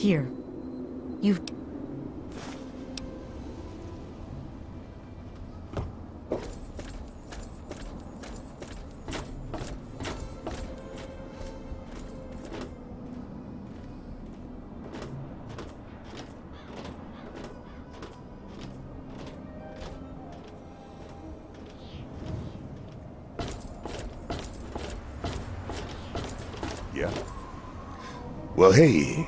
Here. You've... Yeah. Well, hey,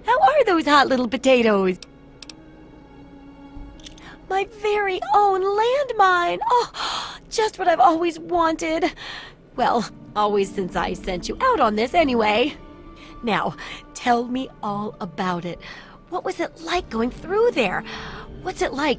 How are those hot little potatoes? My very own landmine! Oh, just what I've always wanted. Well, always since I sent you out on this anyway. Now, tell me all about it. What was it like going through there? What's it like,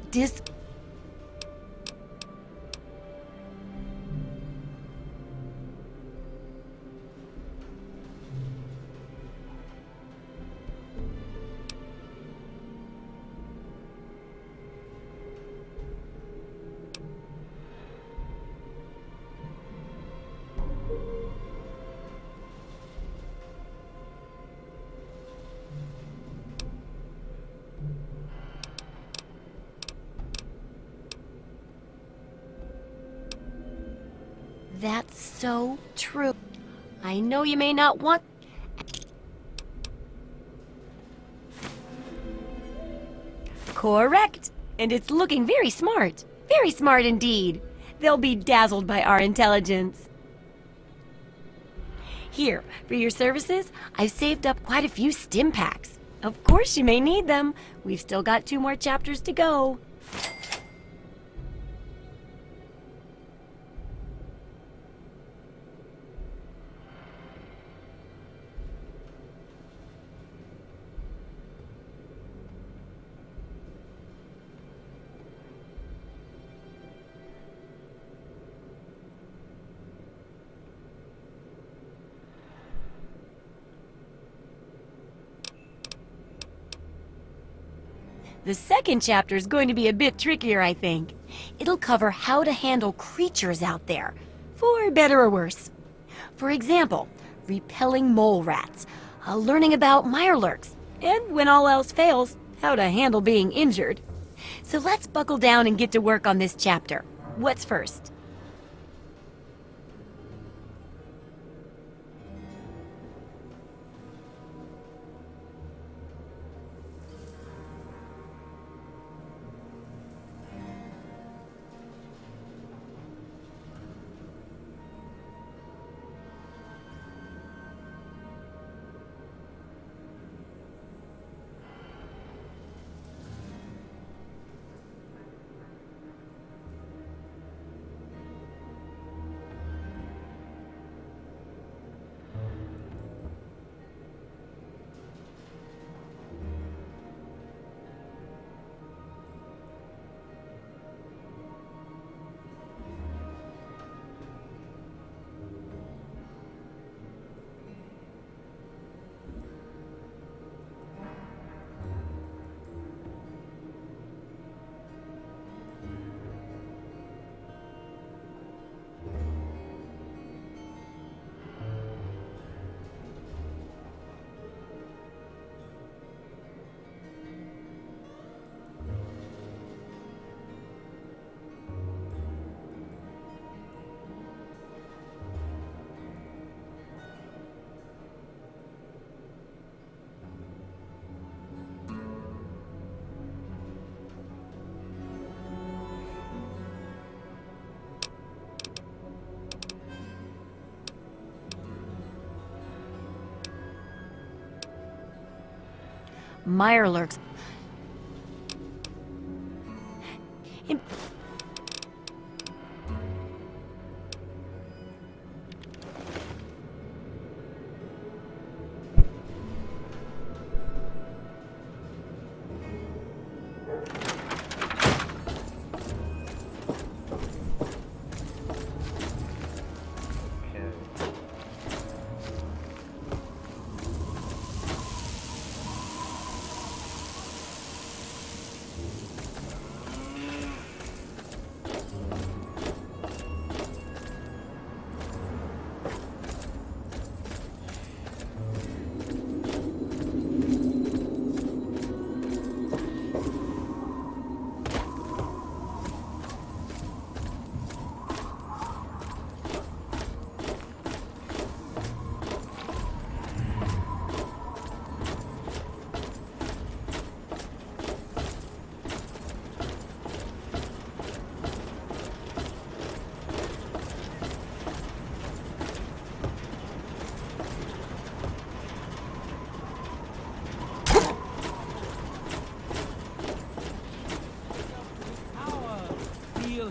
That's so true. I know you may not want... Correct. And it's looking very smart. Very smart indeed. They'll be dazzled by our intelligence. Here, for your services, I've saved up quite a few stim packs. Of course you may need them. We've still got 2 more chapters to go. The second chapter is going to be a bit trickier, I think. It'll cover how to handle creatures out there, for better or worse. For example, repelling mole rats, learning about mirelurks, and when all else fails, how to handle being injured. So let's buckle down and get to work on this chapter. What's first? Mirelurks.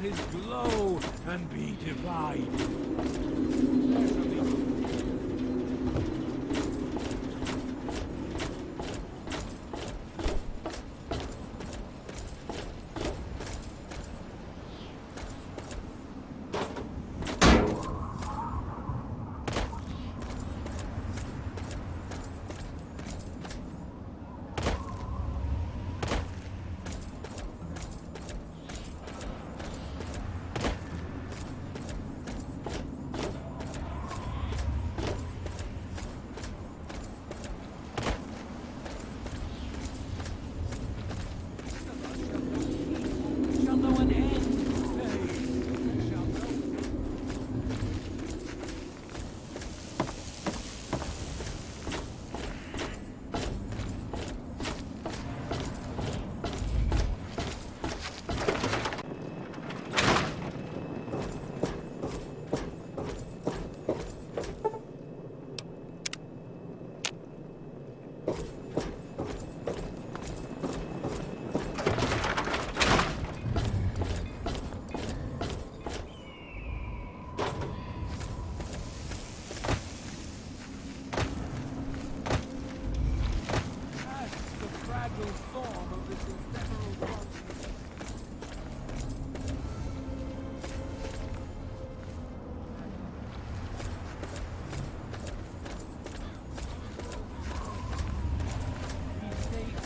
his glow and be divided. Shall know an end. Nay, shall know. Ask the fragile form of this ephemeral quantity. We stay true.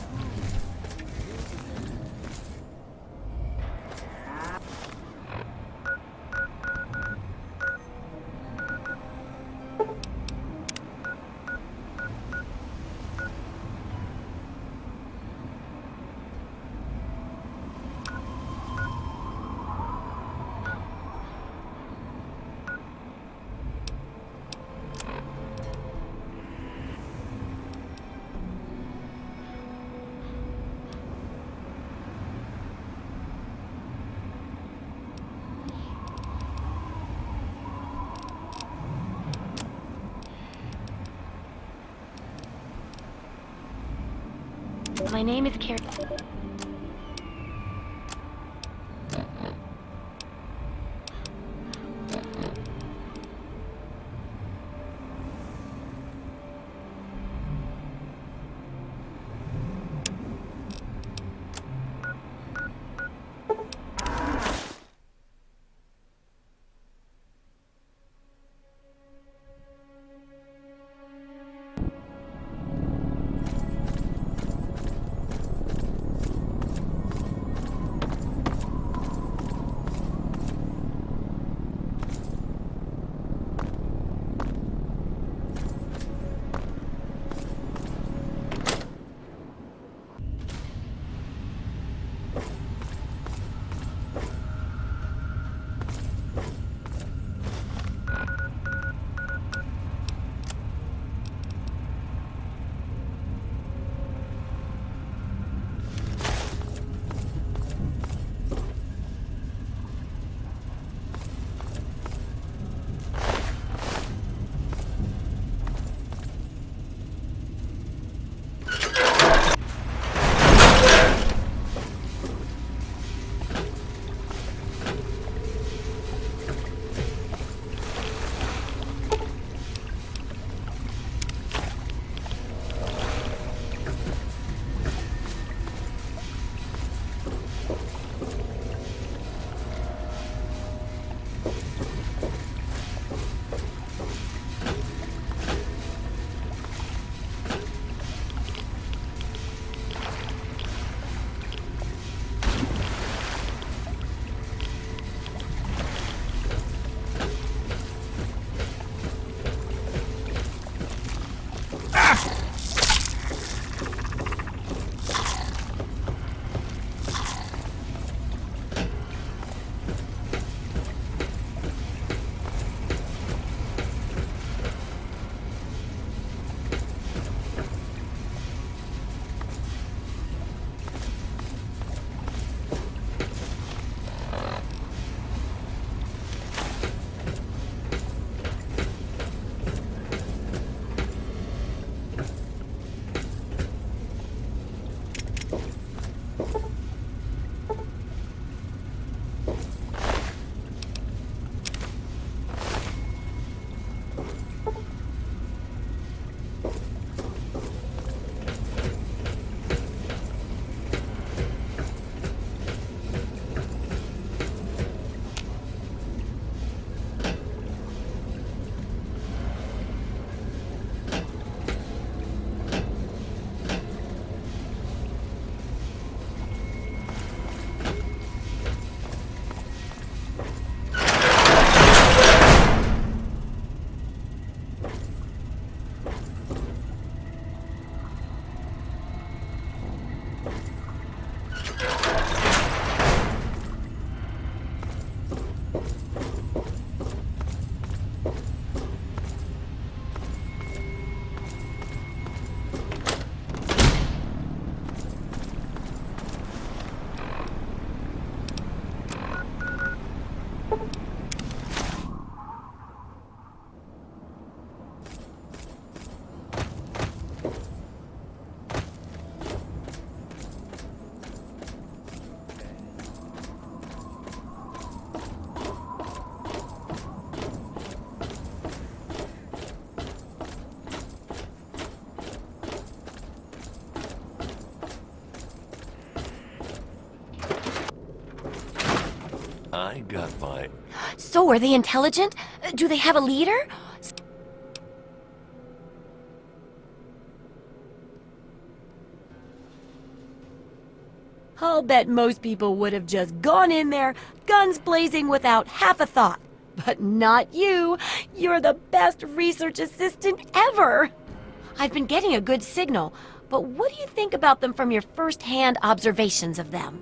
My name is Carrie. I got my... So are they intelligent? Do they have a leader? I'll bet most people would have just gone in there, guns blazing without half a thought. But not you. You're the best research assistant ever. I've been getting a good signal, but what do you think about them from your first-hand observations of them?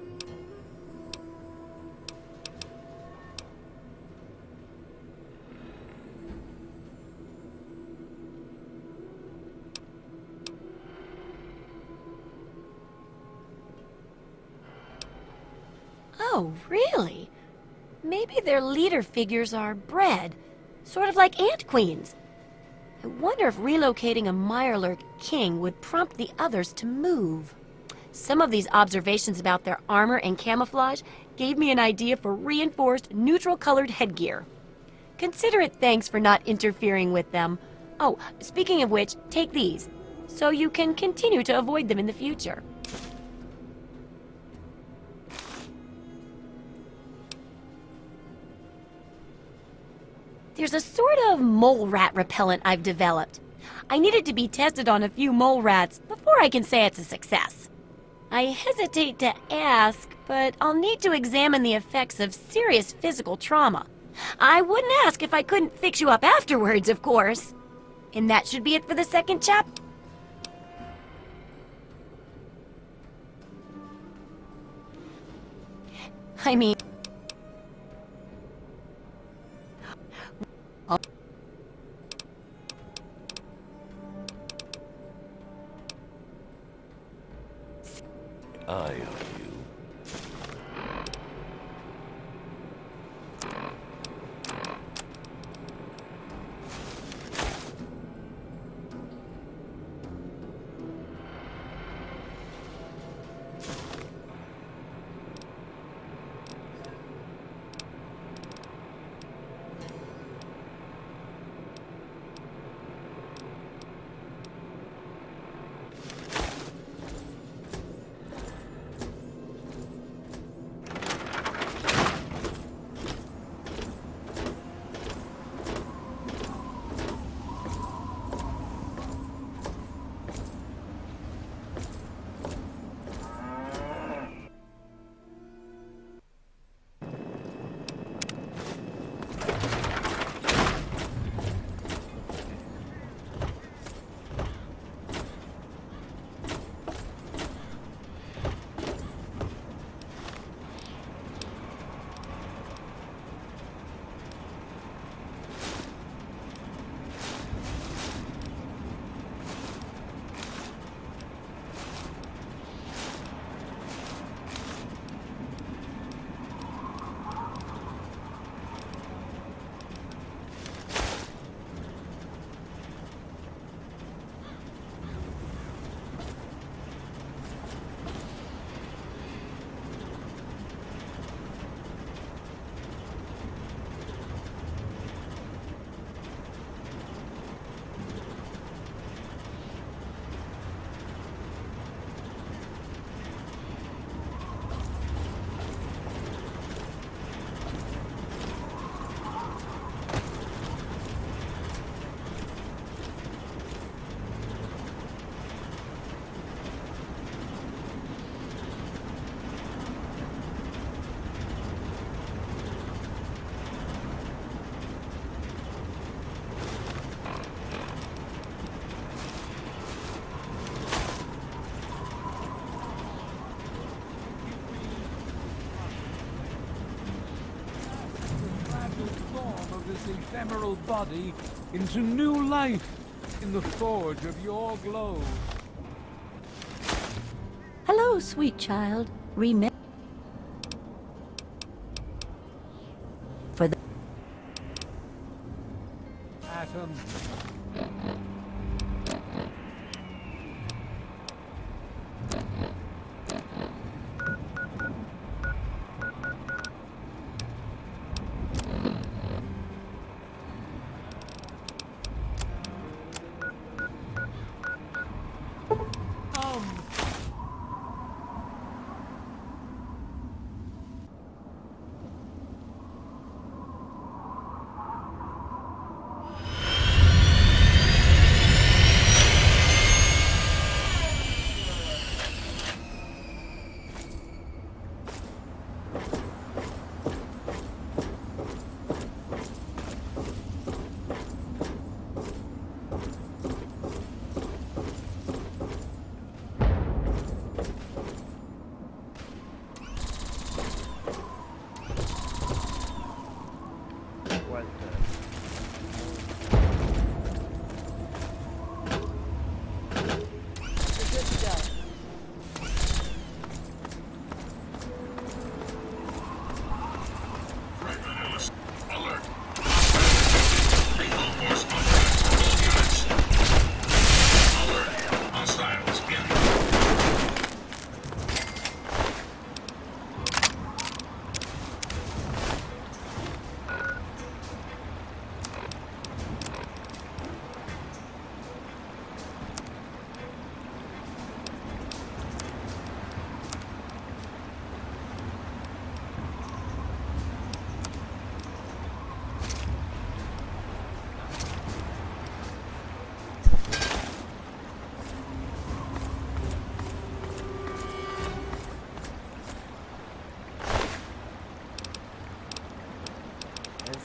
Oh, really? Maybe their leader figures are bred, sort of like ant queens. I wonder if relocating a Mirelurk king would prompt the others to move. Some of these observations about their armor and camouflage gave me an idea for reinforced, neutral-colored headgear. Consider it thanks for not interfering with them. Oh, speaking of which, take these, so you can continue to avoid them in the future. There's a sort of mole rat repellent I've developed. I need it to be tested on a few mole rats before I can say it's a success. I hesitate to ask, but I'll need to examine the effects of serious physical trauma. I wouldn't ask if I couldn't fix you up afterwards, of course. And that should be it for the second chapter. I mean... eye of you. This ephemeral body into new life in the forge of your glow. Hello, sweet child. Remember for the Atom.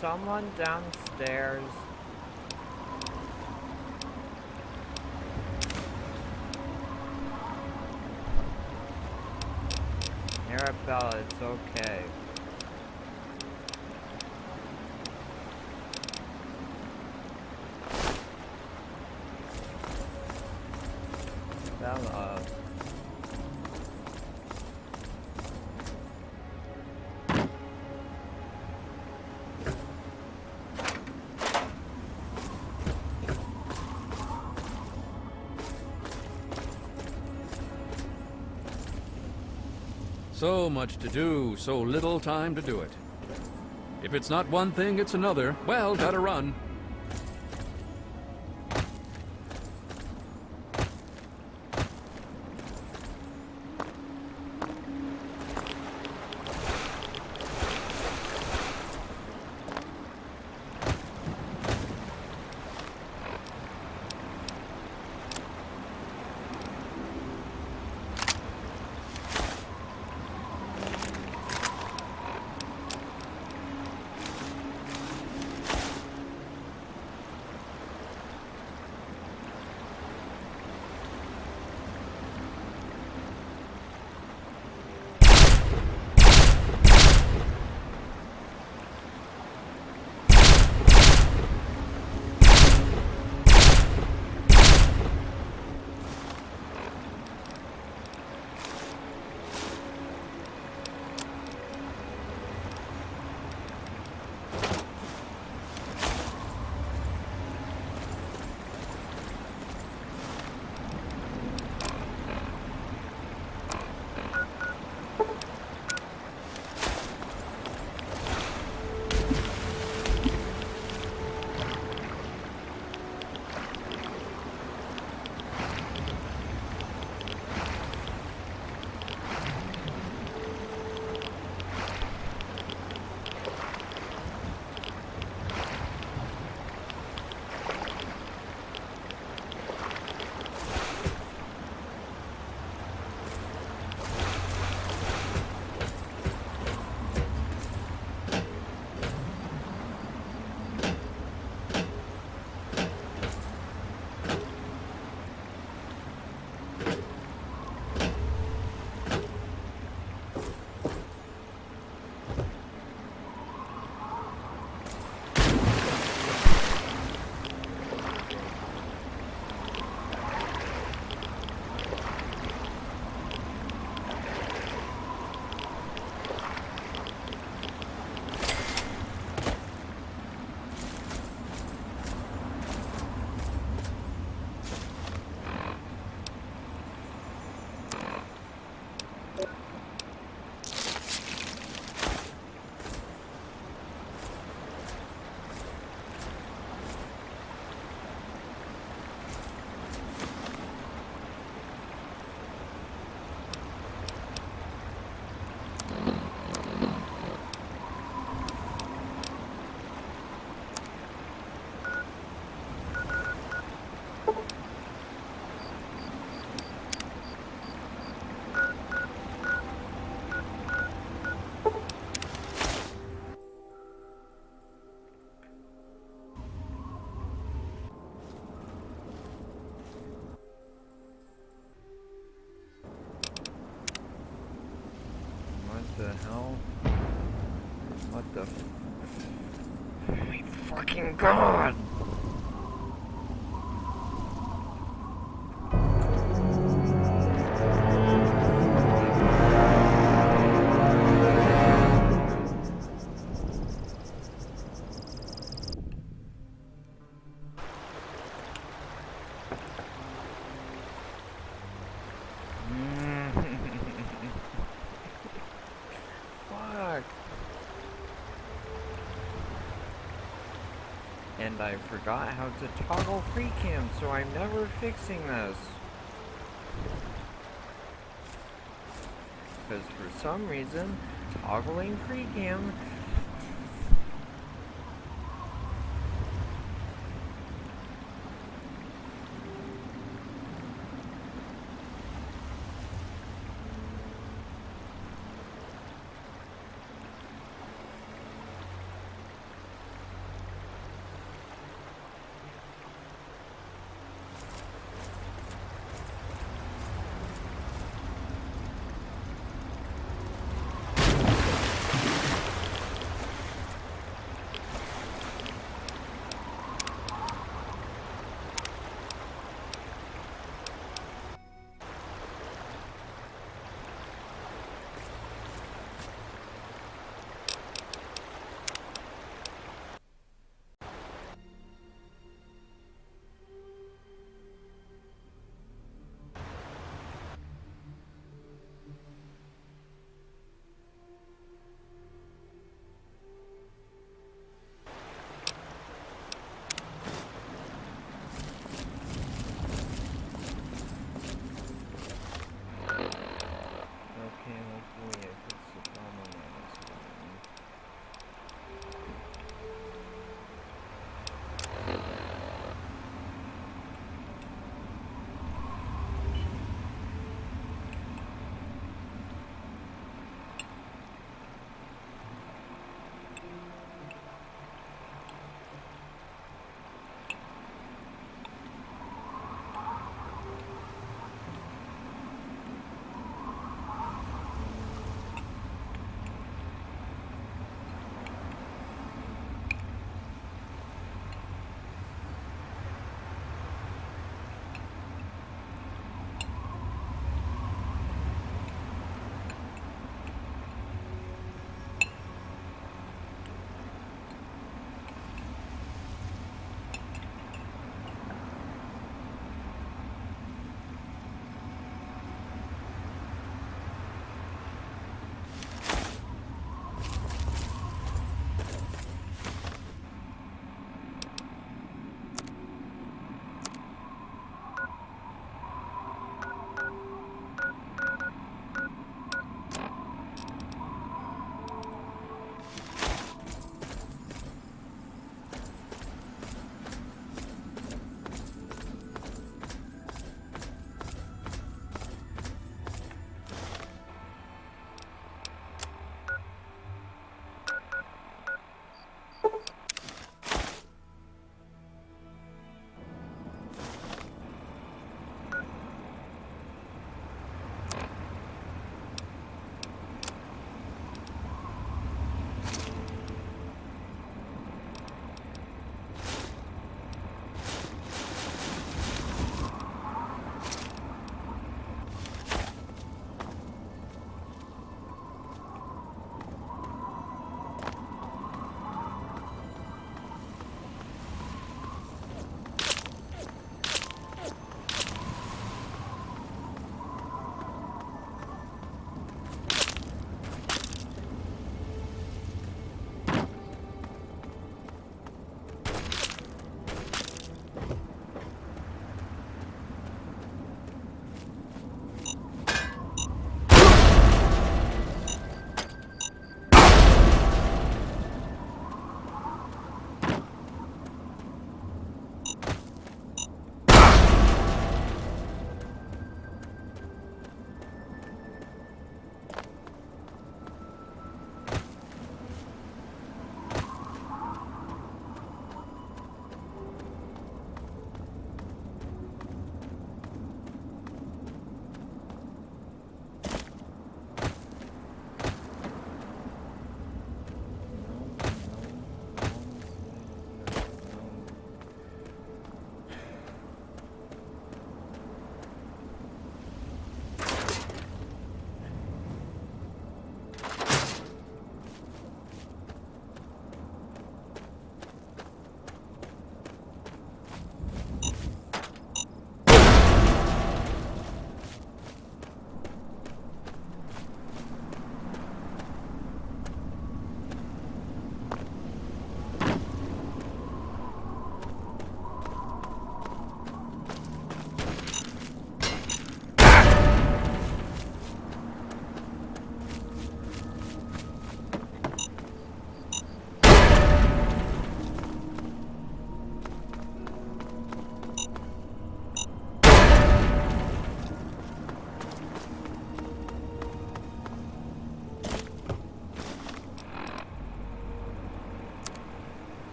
someone downstairs? Arabella, it's okay. Bella. So much to do, so little time to do it. If it's not one thing, it's another. Well, gotta run. The hell? What the oh my fucking god! And I forgot how to toggle free cam, so I'm never fixing this. Because for some reason, toggling free cam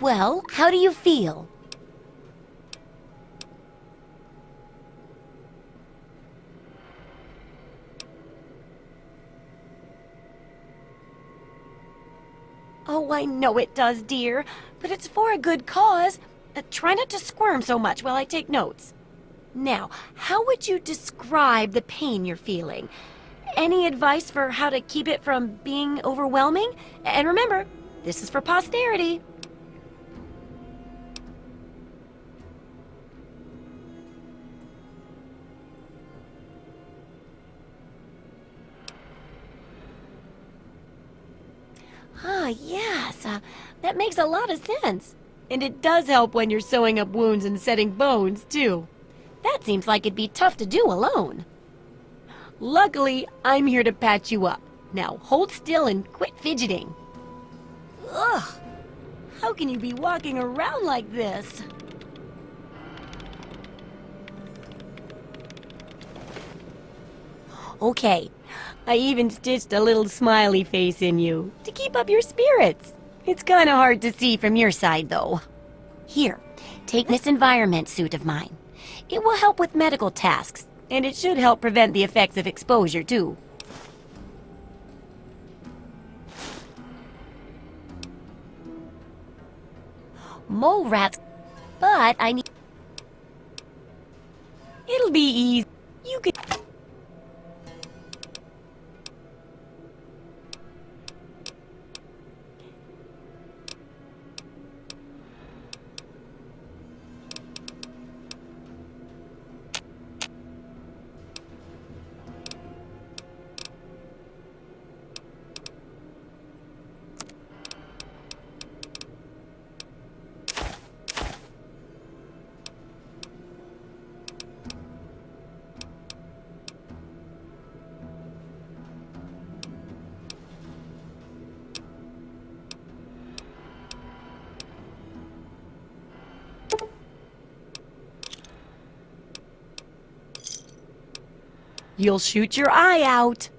Well, how do you feel? Oh, I know it does, dear, but it's for a good cause. Try not to squirm so much while I take notes. Now, how would you describe the pain you're feeling? Any advice for how to keep it from being overwhelming? And remember, this is for posterity. Ah, yes, that makes a lot of sense. And it does help when you're sewing up wounds and setting bones, too. That seems like it'd be tough to do alone. Luckily, I'm here to patch you up. Now, hold still and quit fidgeting. Ugh! How can you be walking around like this? Okay, I even stitched a little smiley face in you to keep up your spirits. It's kinda hard to see from your side, though. Here, take this environment suit of mine. It will help with medical tasks, and it should help prevent the effects of exposure, too. Mole rats, but I need... It'll be easy. You can... You'll shoot your eye out.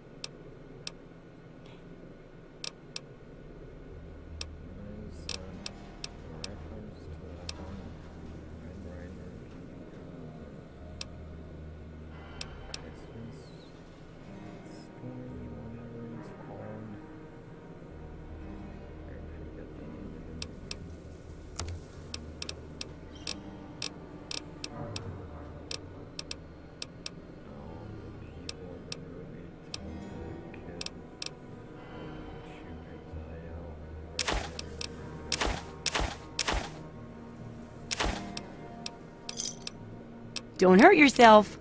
Don't hurt yourself.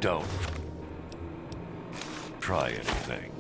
Don't try anything.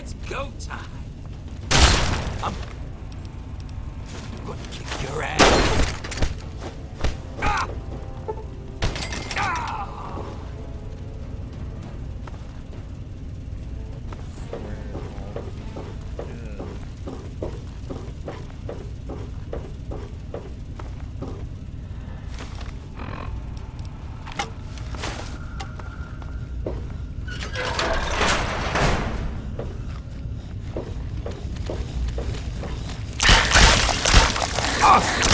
It's go time. I'm gonna kick your ass. Ah! Ah!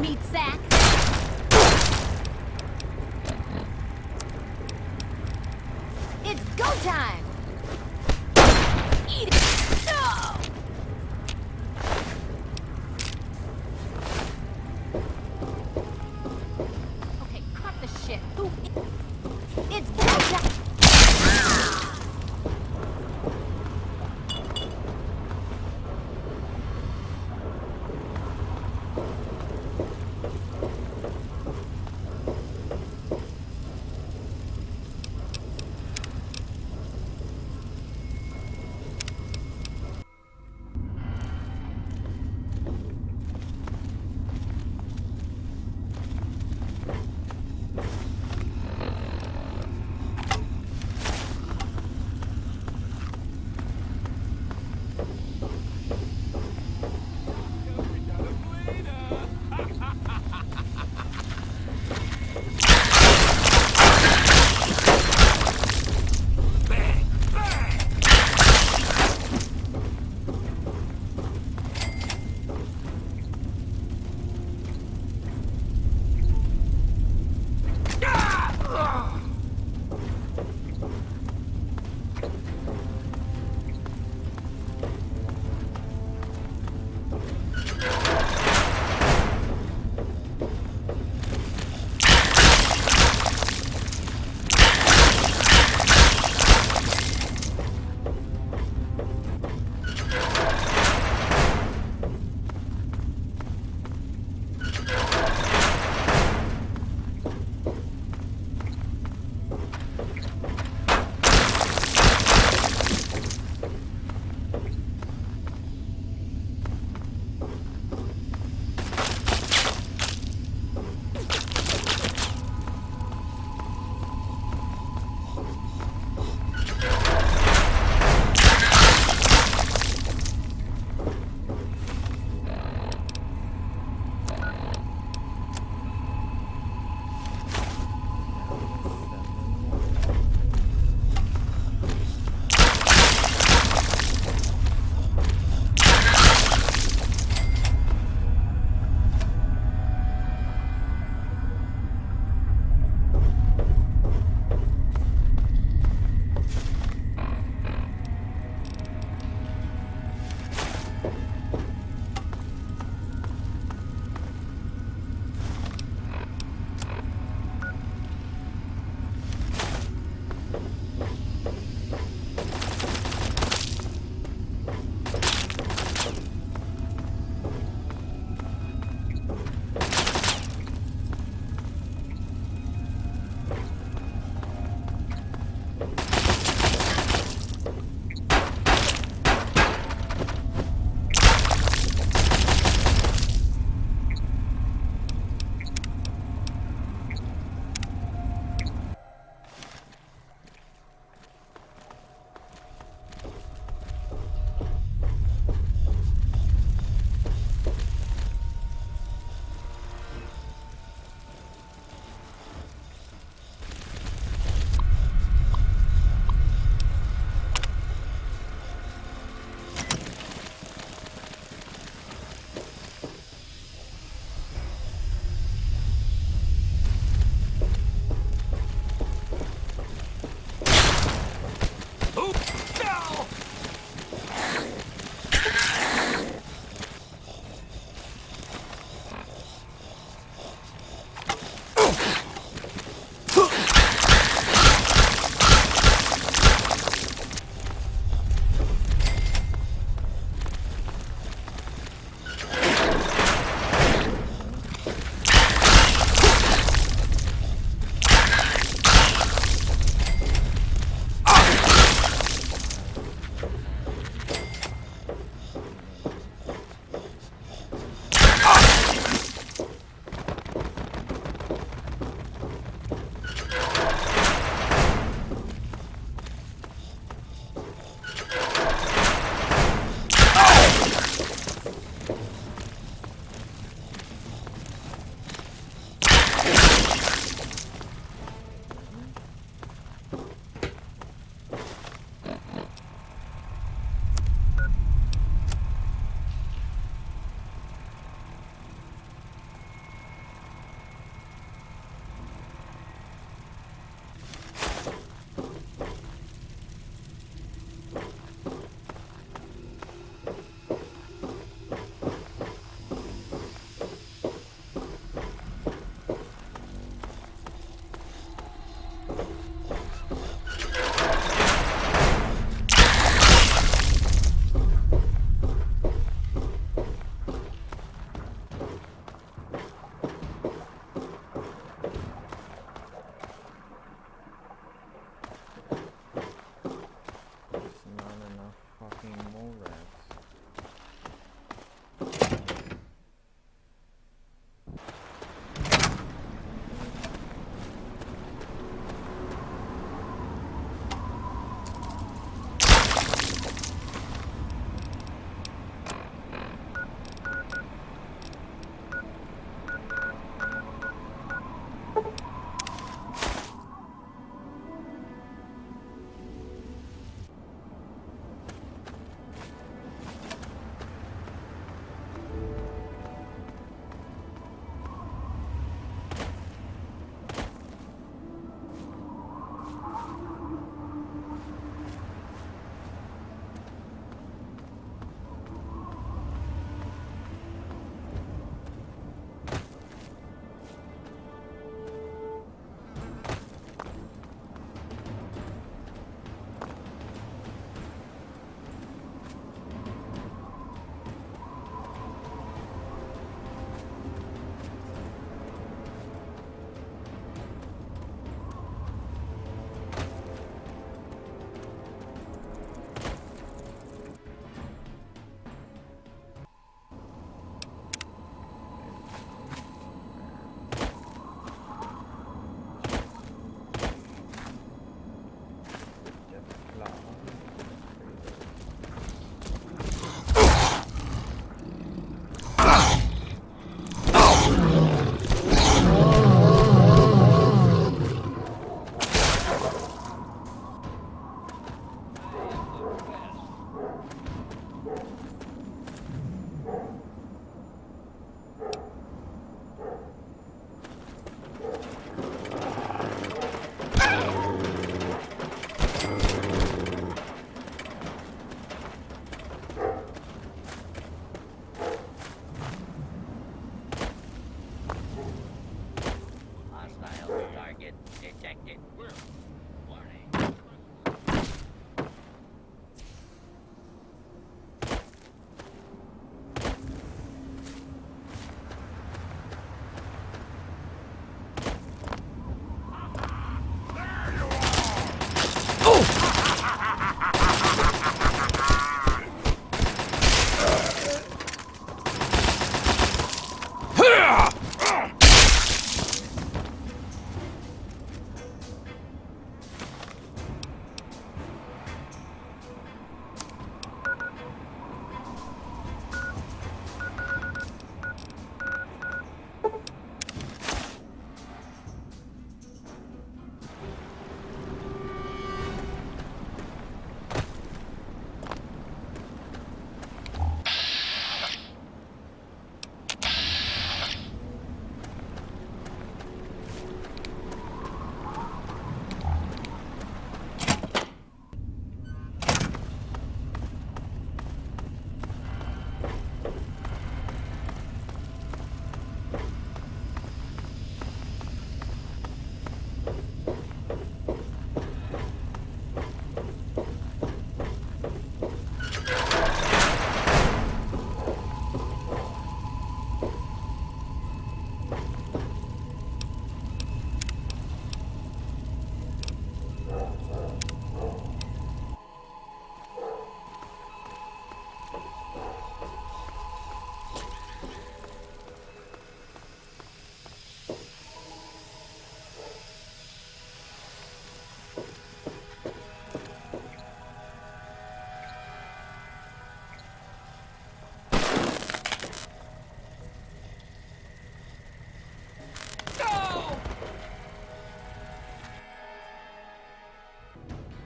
meat sack. It's go time! Eat it! No! Okay, cut the shit. Who? It's go time!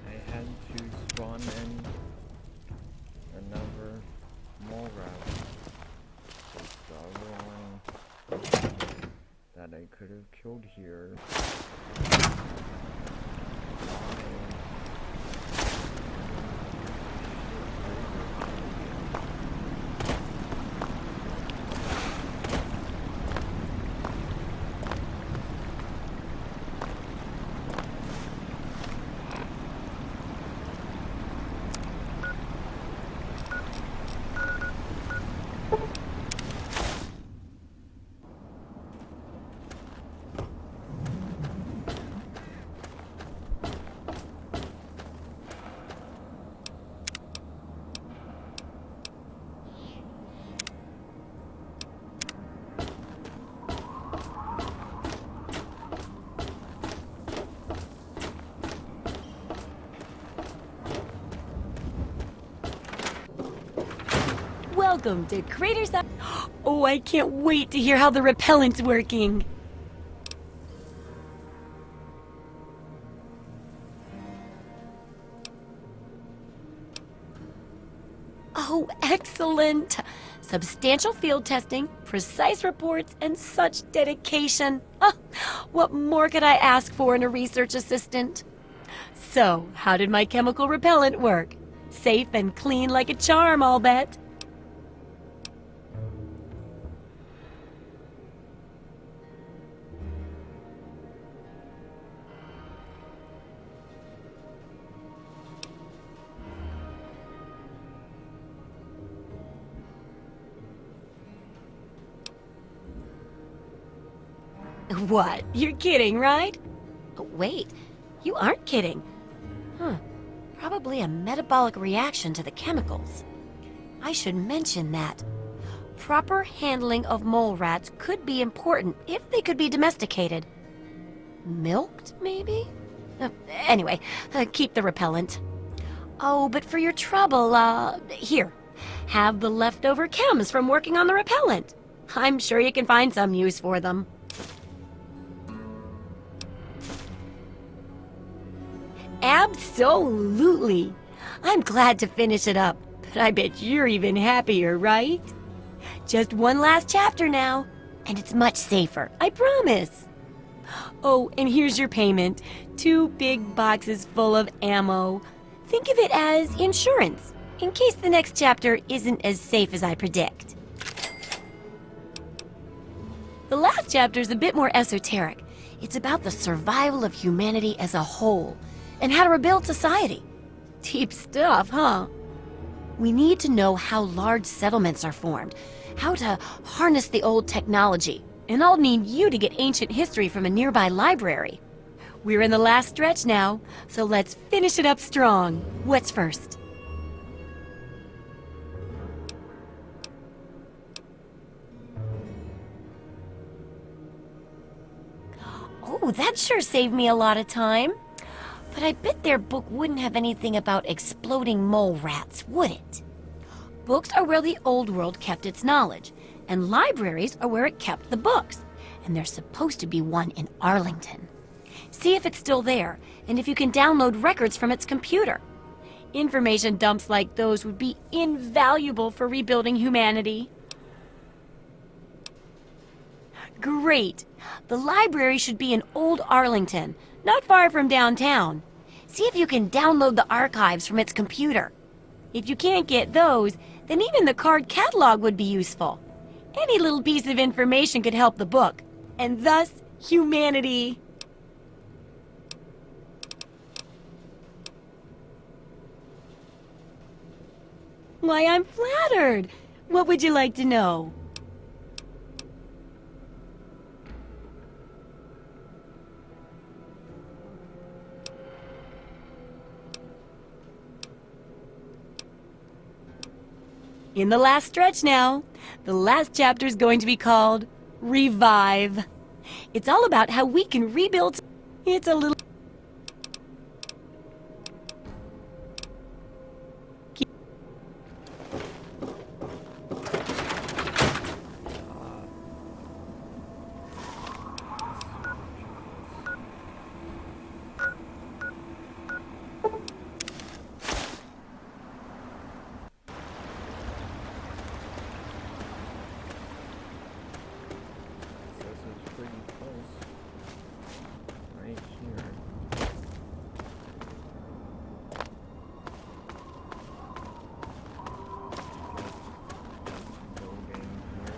I had to spawn in another mole rat. The other one that I could have killed here. Welcome to Craterside. Oh, I can't wait to hear how the repellent's working. Oh, excellent! Substantial field testing, precise reports, and such dedication. Ah, what more could I ask for in a research assistant? So, how did my chemical repellent work? Safe and clean like a charm, I'll bet. What? You're kidding, right? Oh, wait, you aren't kidding. Probably a metabolic reaction to the chemicals. I should mention that. Proper handling of mole rats could be important if they could be domesticated. Milked, maybe? Anyway, keep the repellent. Oh, but for your trouble, here. Have the leftover chems from working on the repellent. I'm sure you can find some use for them. Absolutely. I'm glad to finish it up, but I bet you're even happier, right? Just one last chapter now, and it's much safer, I promise. Oh, and here's your payment. 2 big boxes full of ammo. Think of it as insurance, in case the next chapter isn't as safe as I predict. The last chapter's a bit more esoteric. It's about the survival of humanity as a whole, and how to rebuild society. Deep stuff, huh? We need to know how large settlements are formed, how to harness the old technology, and I'll need you to get ancient history from a nearby library. We're in the last stretch now, so let's finish it up strong. What's first? Oh, that sure saved me a lot of time. But I bet their book wouldn't have anything about exploding mole rats, would it? Books are where the old world kept its knowledge, and libraries are where it kept the books. And there's supposed to be one in Arlington. See if it's still there, and if you can download records from its computer. Information dumps like those would be invaluable for rebuilding humanity. Great! The library should be in Old Arlington, not far from downtown. See if you can download the archives from its computer. If you can't get those, then even the card catalog would be useful. Any little piece of information could help the book, and thus humanity. Why, I'm flattered. What would you like to know? In the last stretch now. The last chapter's going to be called Revive. It's all about how we can rebuild. It's a little... This is pretty close. Right here. Just loading here.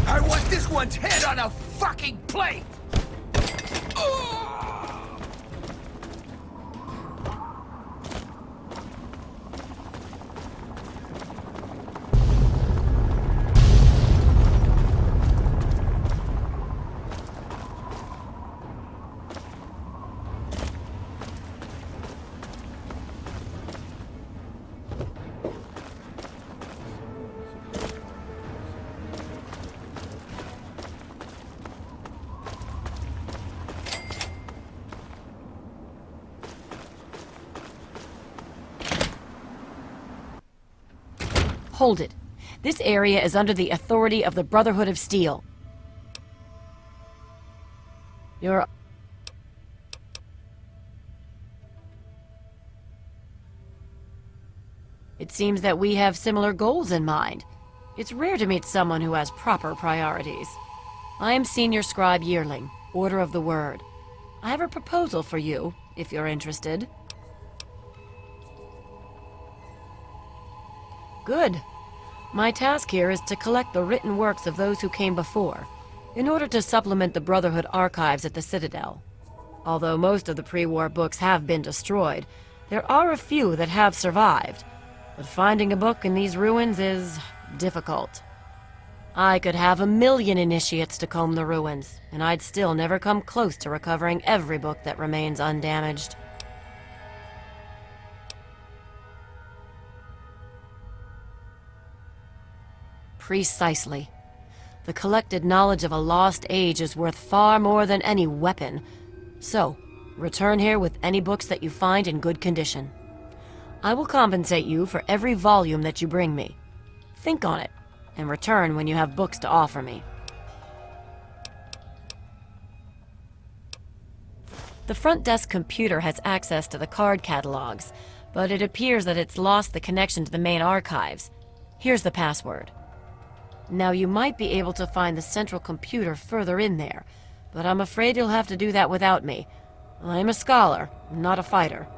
I want this one's head on a fucking plate! Hold it. This area is under the authority of the Brotherhood of Steel. You're... It seems that we have similar goals in mind. It's rare to meet someone who has proper priorities. I am Senior Scribe Yearling, Order of the Word. I have a proposal for you, if you're interested. Good. My task here is to collect the written works of those who came before, in order to supplement the Brotherhood archives at the Citadel. Although most of the pre-war books have been destroyed, there are a few that have survived. But finding a book in these ruins is difficult. I could have 1,000,000 initiates to comb the ruins, and I'd still never come close to recovering every book that remains undamaged. Precisely. The collected knowledge of a lost age is worth far more than any weapon. So, return here with any books that you find in good condition. I will compensate you for every volume that you bring me. Think on it, and return when you have books to offer me. The front desk computer has access to the card catalogs, but it appears that it's lost the connection to the main archives. Here's the password. Now, you might be able to find the central computer further in there, but I'm afraid you'll have to do that without me. I'm a scholar, not a fighter.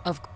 Of course.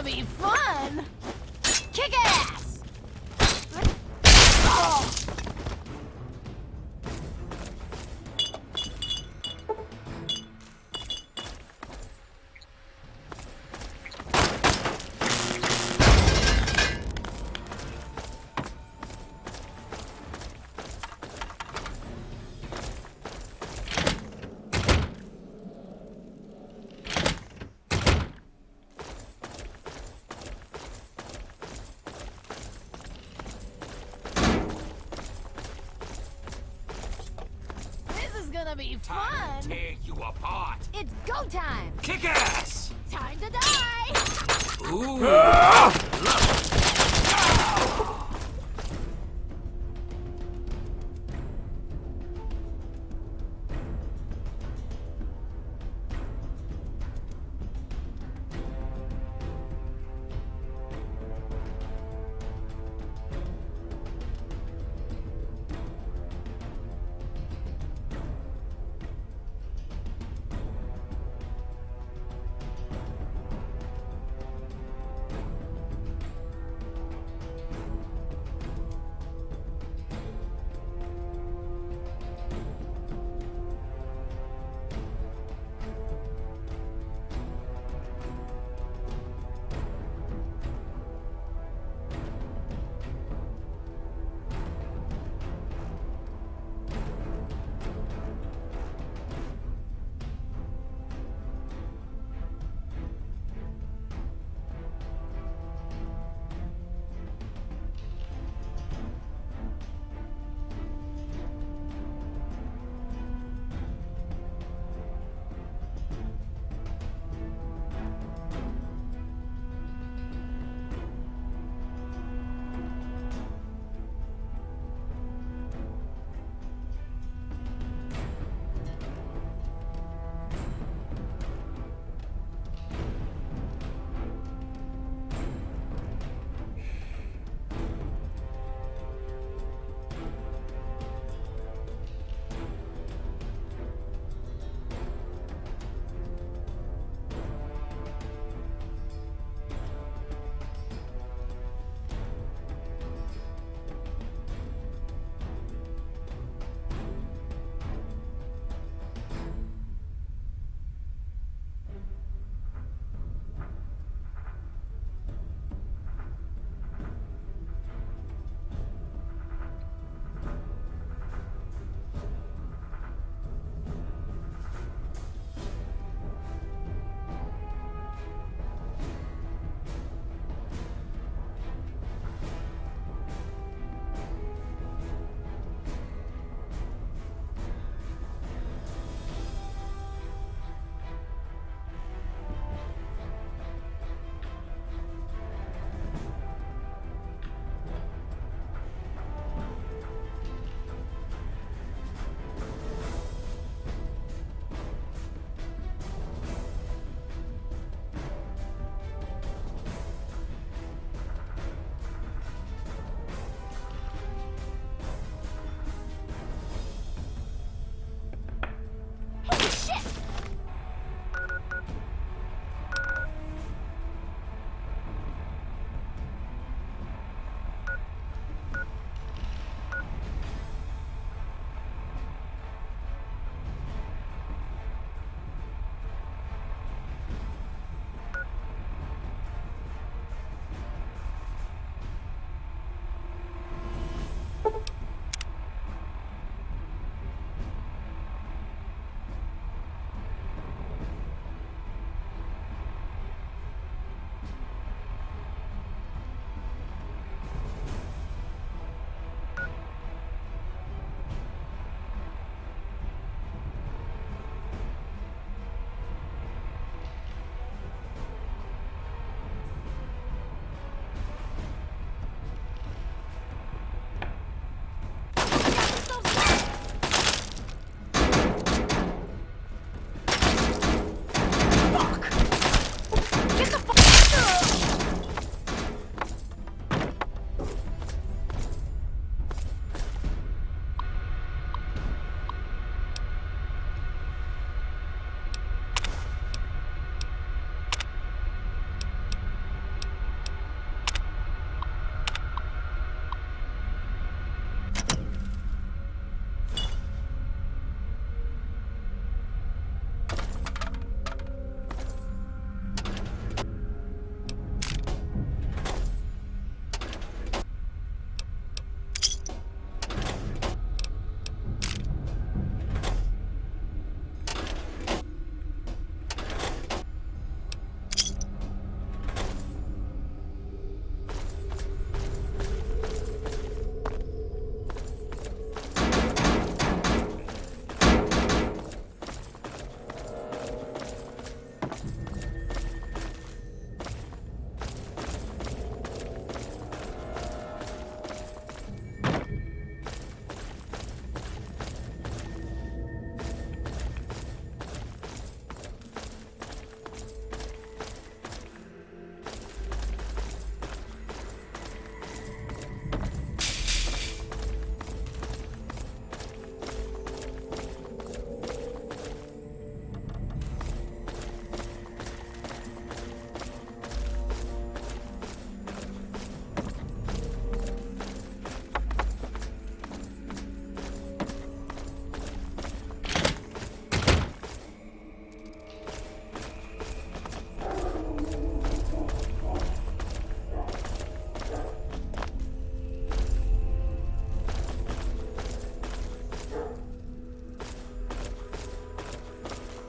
be fun! Kick ass! This is gonna be fun! Tear you apart. It's go time! Kick ass! Time to die! Ooh.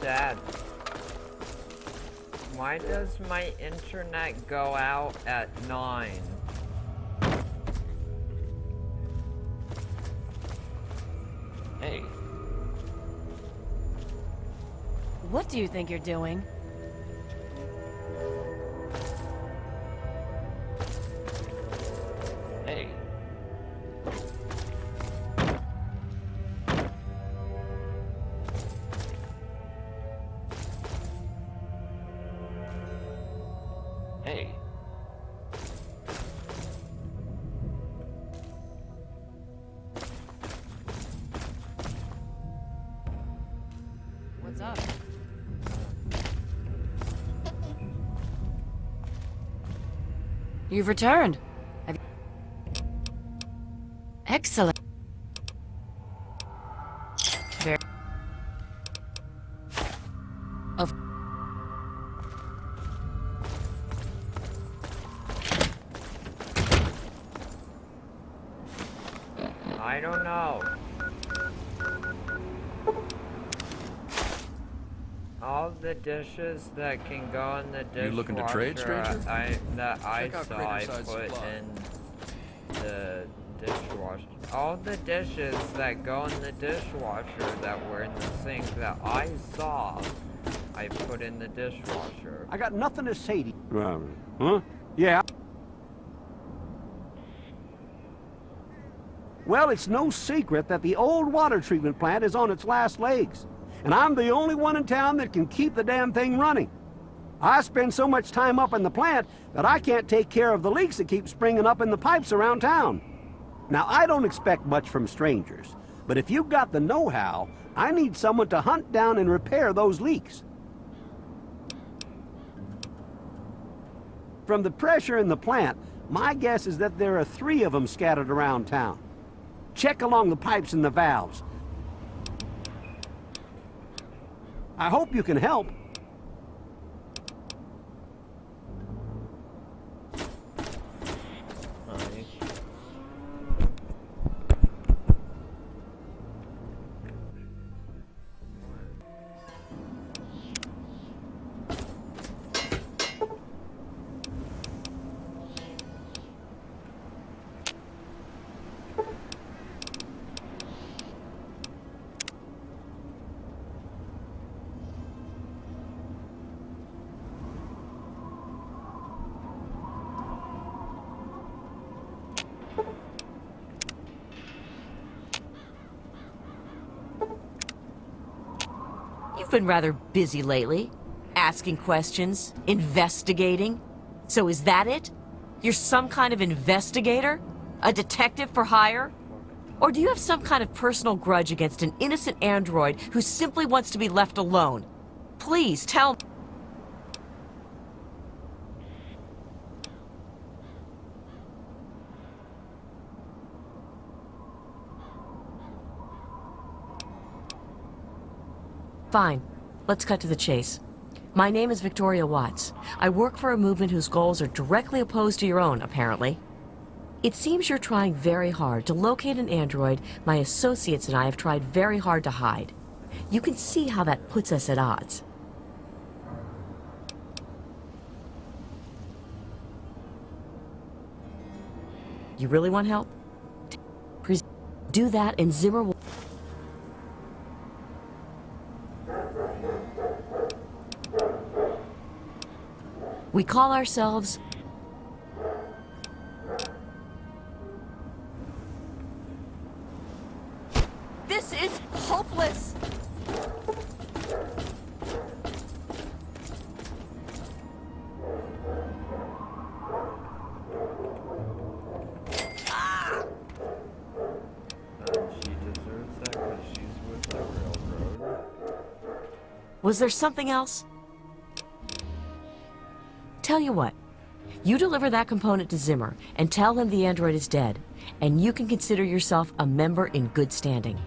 Dad, why does my internet go out at 9? Hey, What do you think you're doing? hey. Hey. What's up? You've returned. Have you... Excellent. Very... Of... I don't know. All the dishes that can go in the dishwasher, You looking to trade, stranger? that I Check out saw I Craterside put Supply. in the dishwasher. All the dishes that go in the dishwasher that were in the sink that I saw, I put in the dishwasher. I got nothing to say to you. Huh? Yeah. Well, it's no secret that the old water treatment plant is on its last legs. And I'm the only one in town that can keep the damn thing running. I spend so much time up in the plant that I can't take care of the leaks that keep springing up in the pipes around town. Now, I don't expect much from strangers, but if you've got the know-how, I need someone to hunt down and repair those leaks. From the pressure in the plant, my guess is that there are 3 of them scattered around town. Check along the pipes and the valves. I hope you can help. You've been rather busy lately. Asking questions, investigating. So is that it? You're some kind of investigator? A detective for hire? Or do you have some kind of personal grudge against an innocent android who simply wants to be left alone? Please tell me. Fine. Let's cut to the chase. My name is Victoria Watts. I work for a movement whose goals are directly opposed to your own, apparently. It seems you're trying very hard to locate an android my associates and I have tried very hard to hide. You can see how that puts us at odds. You really want help? Do that and Zimmer will... We call ourselves... This is hopeless! She deserves that because she's with the railroad. Was there something else? Tell you what, you deliver that component to Zimmer and tell him the android is dead, and you can consider yourself a member in good standing.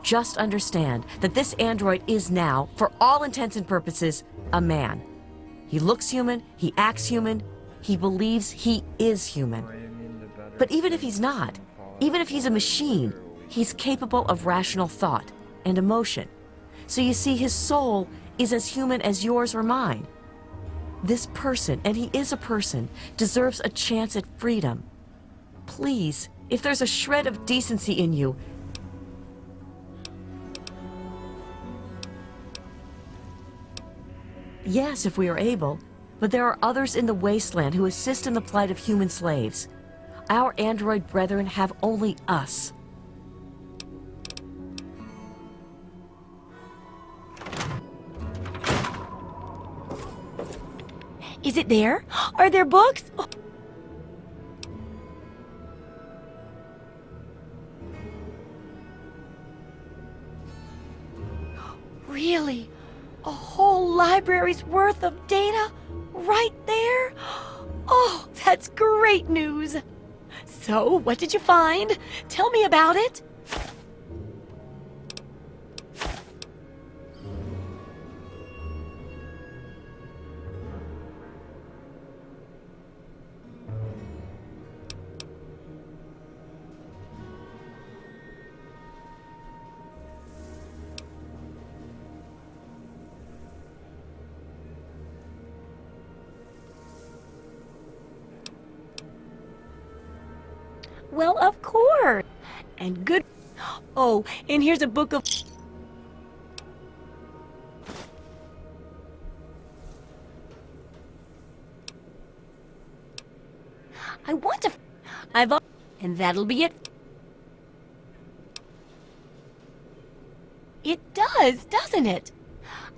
Just understand that this android is now, for all intents and purposes, a man. He looks human, he acts human, he believes he is human. But even if he's not, even if he's a machine, he's capable of rational thought. and emotion. So you see, his soul is as human as yours or mine. This person, and he is a person, deserves a chance at freedom. Please, if there's a shred of decency in you, yes, if we are able, but there are others in the wasteland who assist in the plight of human slaves. Our android brethren have only us. Is it there? Are there books? Oh. Really? A whole library's worth of data? Right there? Oh, that's great news! So, what did you find? Tell me about it! Well, of course. And good. Oh, and here's a book of. I want to. And that'll be it. It does, doesn't it?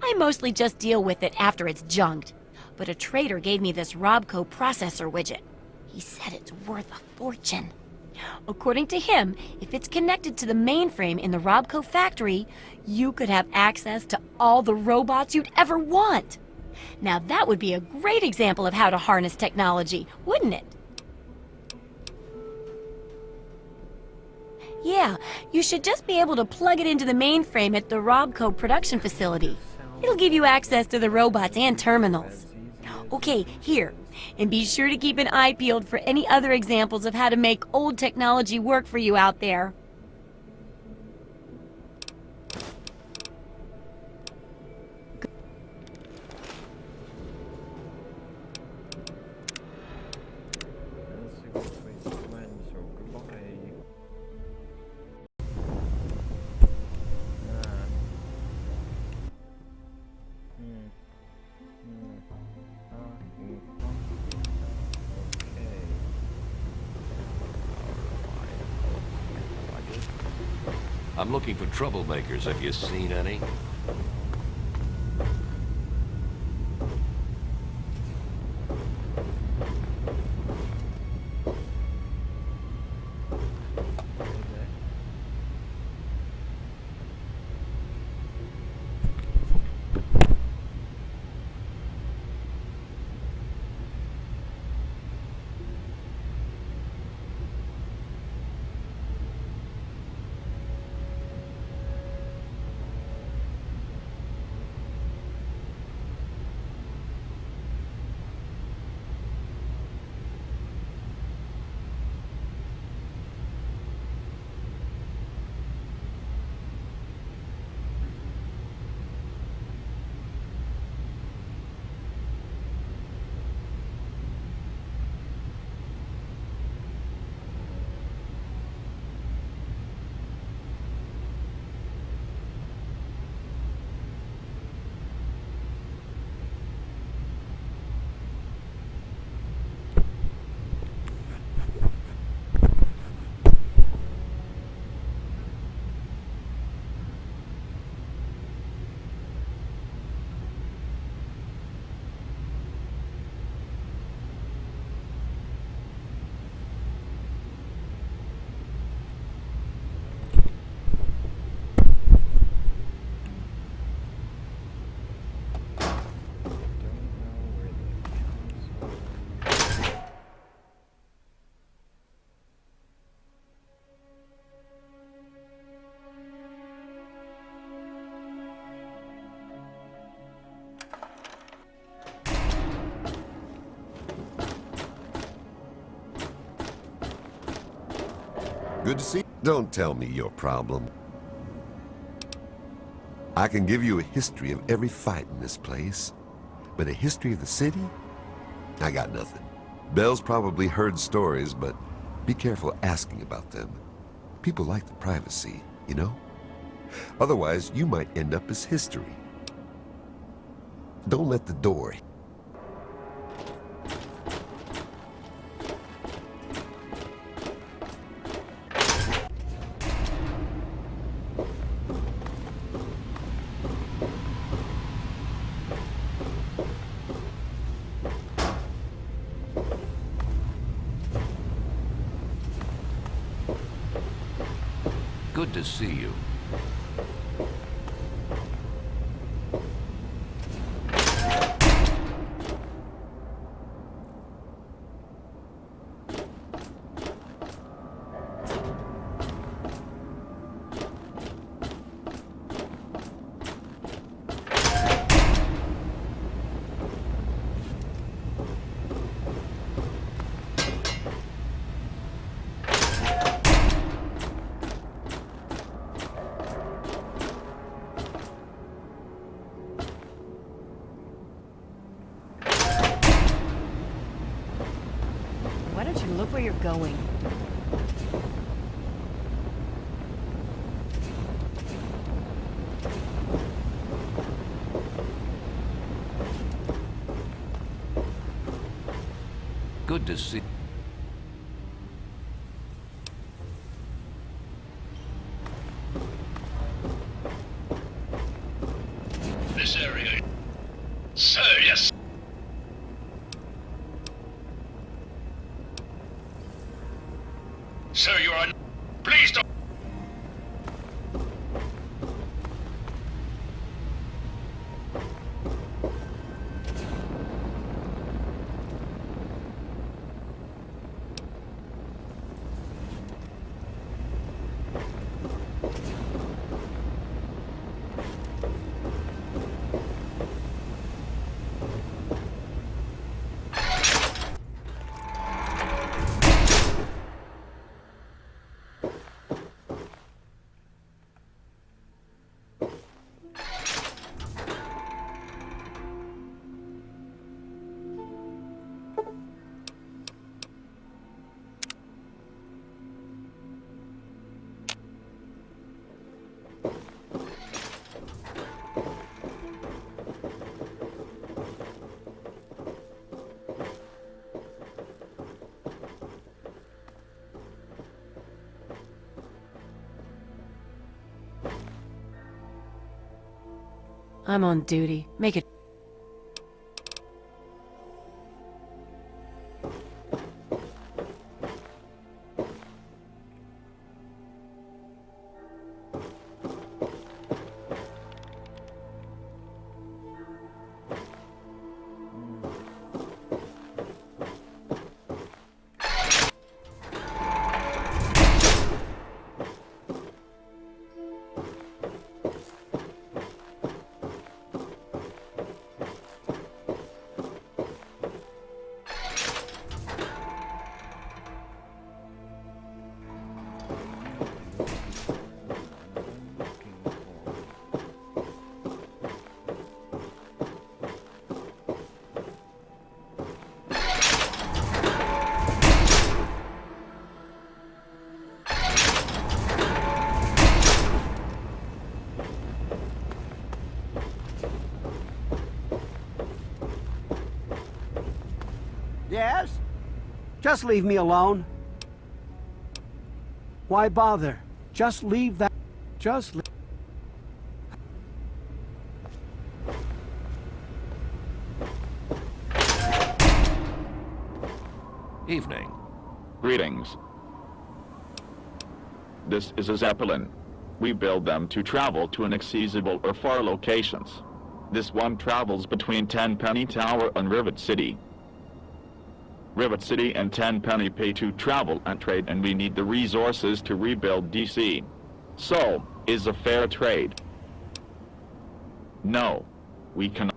I mostly just deal with it after it's junked. But a trader gave me this Robco processor widget. He said it's worth a fortune. According to him, if it's connected to the mainframe in the Robco factory, you could have access to all the robots you'd ever want. Now that would be a great example of how to harness technology, wouldn't it? Yeah, you should just be able to plug it into the mainframe at the Robco production facility. It'll give you access to the robots and terminals. Okay, here. And be sure to keep an eye peeled for any other examples of how to make old technology work for you out there. I'm looking for troublemakers. Have you seen any? Good to see you. Don't tell me your problem. I can give you a history of every fight in this place, but a history of the city? I got nothing. Belle's probably heard stories, but be careful asking about them. People like the privacy, you know? Otherwise, you might end up as history. Don't let the door... Good to see you. Why don't you look where you're going? Good to see... This area. Sir, yes. Sir, you are... Please don't... I'm on duty. Make it. Yes? Just leave me alone. Why bother? Just leave that... Just leave... Evening. Greetings. This is a Zeppelin. We build them to travel to inaccessible or far locations. This one travels between Tenpenny Tower and Rivet City. Rivet City and Tenpenny pay to travel and trade, and we need the resources to rebuild DC. So, is a fair trade? No, we cannot.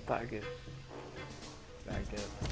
Back it. Back it.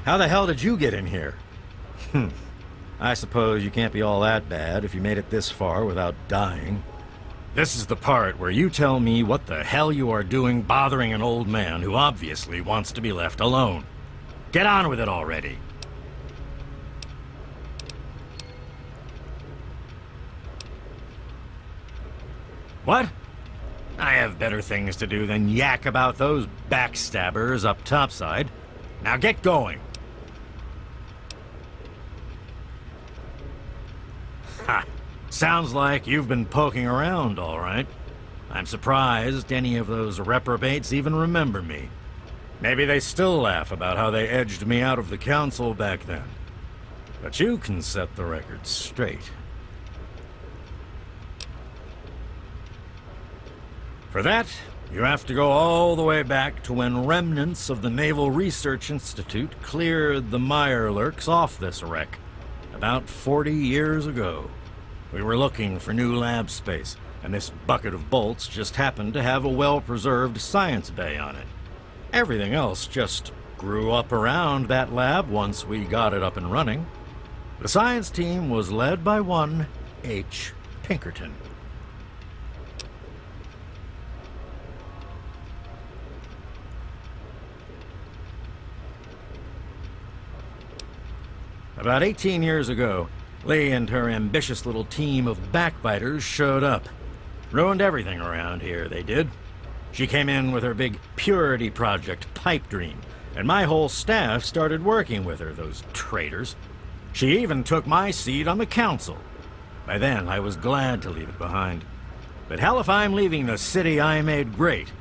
How the hell did you get in here? I suppose you can't be all that bad if you made it this far without dying. This is the part where you tell me what the hell you are doing bothering an old man who obviously wants to be left alone. Get on with it already. What? I have better things to do than yak about those backstabbers up topside. Now get going. Ha! Sounds like you've been poking around, all right. I'm surprised any of those reprobates even remember me. Maybe they still laugh about how they edged me out of the council back then. But you can set the record straight. For that, you have to go all the way back to when remnants of the Naval Research Institute cleared the Mirelurks off this wreck, about 40 years ago. We were looking for new lab space, and this bucket of bolts just happened to have a well-preserved science bay on it. Everything else just grew up around that lab once we got it up and running. The science team was led by one H. Pinkerton. About 18 years ago, Lee and her ambitious little team of backbiters showed up. Ruined everything around here, they did. She came in with her big purity project, Pipe Dream, and my whole staff started working with her, those traitors. She even took my seat on the council. By then, I was glad to leave it behind. But hell if I'm leaving the city I made great.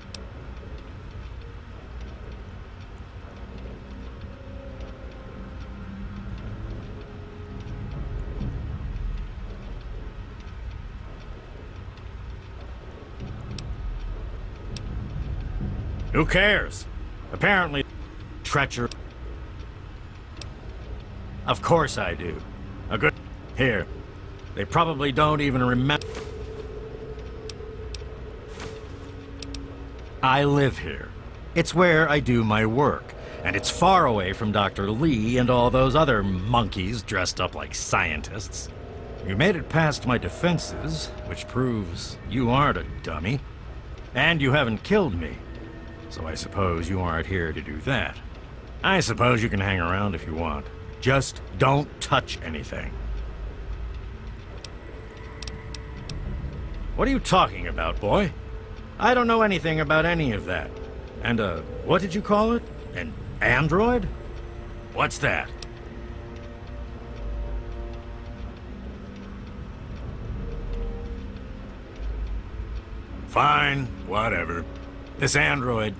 Who cares? Apparently, treacher. Of course I do. A good... Here. They probably don't even remember... I live here. It's where I do my work. And it's far away from Dr. Lee and all those other monkeys dressed up like scientists. You made it past my defenses, which proves you aren't a dummy. And you haven't killed me. So I suppose you aren't here to do that. I suppose you can hang around if you want. Just don't touch anything. What are you talking about, boy? I don't know anything about any of that. And, what did you call it? An android? What's that? Fine, whatever. This android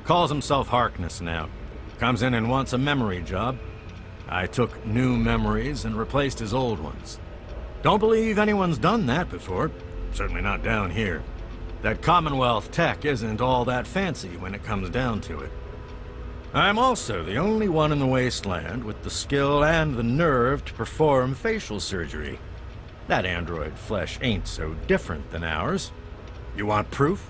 calls himself Harkness now. Comes in and wants a memory job. I took new memories and replaced his old ones. Don't believe anyone's done that before. Certainly not down here. That Commonwealth tech isn't all that fancy when it comes down to it. I'm also the only one in the wasteland with the skill and the nerve to perform facial surgery. That android flesh ain't so different than ours. You want proof?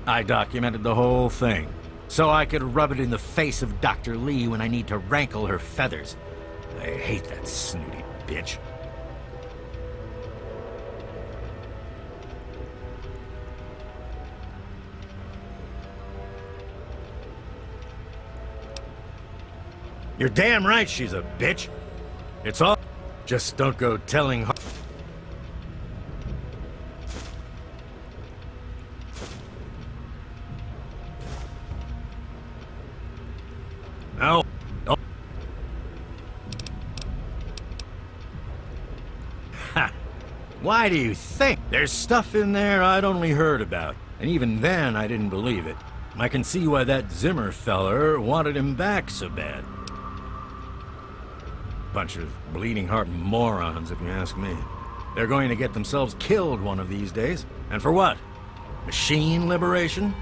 I documented the whole thing, so I could rub it in the face of Dr. Lee when I need to rankle her feathers. I hate that snooty bitch. You're damn right she's a bitch. It's all... Just don't go telling her... No. Oh. Ha! Why do you think? There's stuff in there I'd only heard about, and even then I didn't believe it. I can see why that Zimmer feller wanted him back so bad. Bunch of bleeding heart morons, if you ask me. They're going to get themselves killed one of these days. And for what? Machine liberation?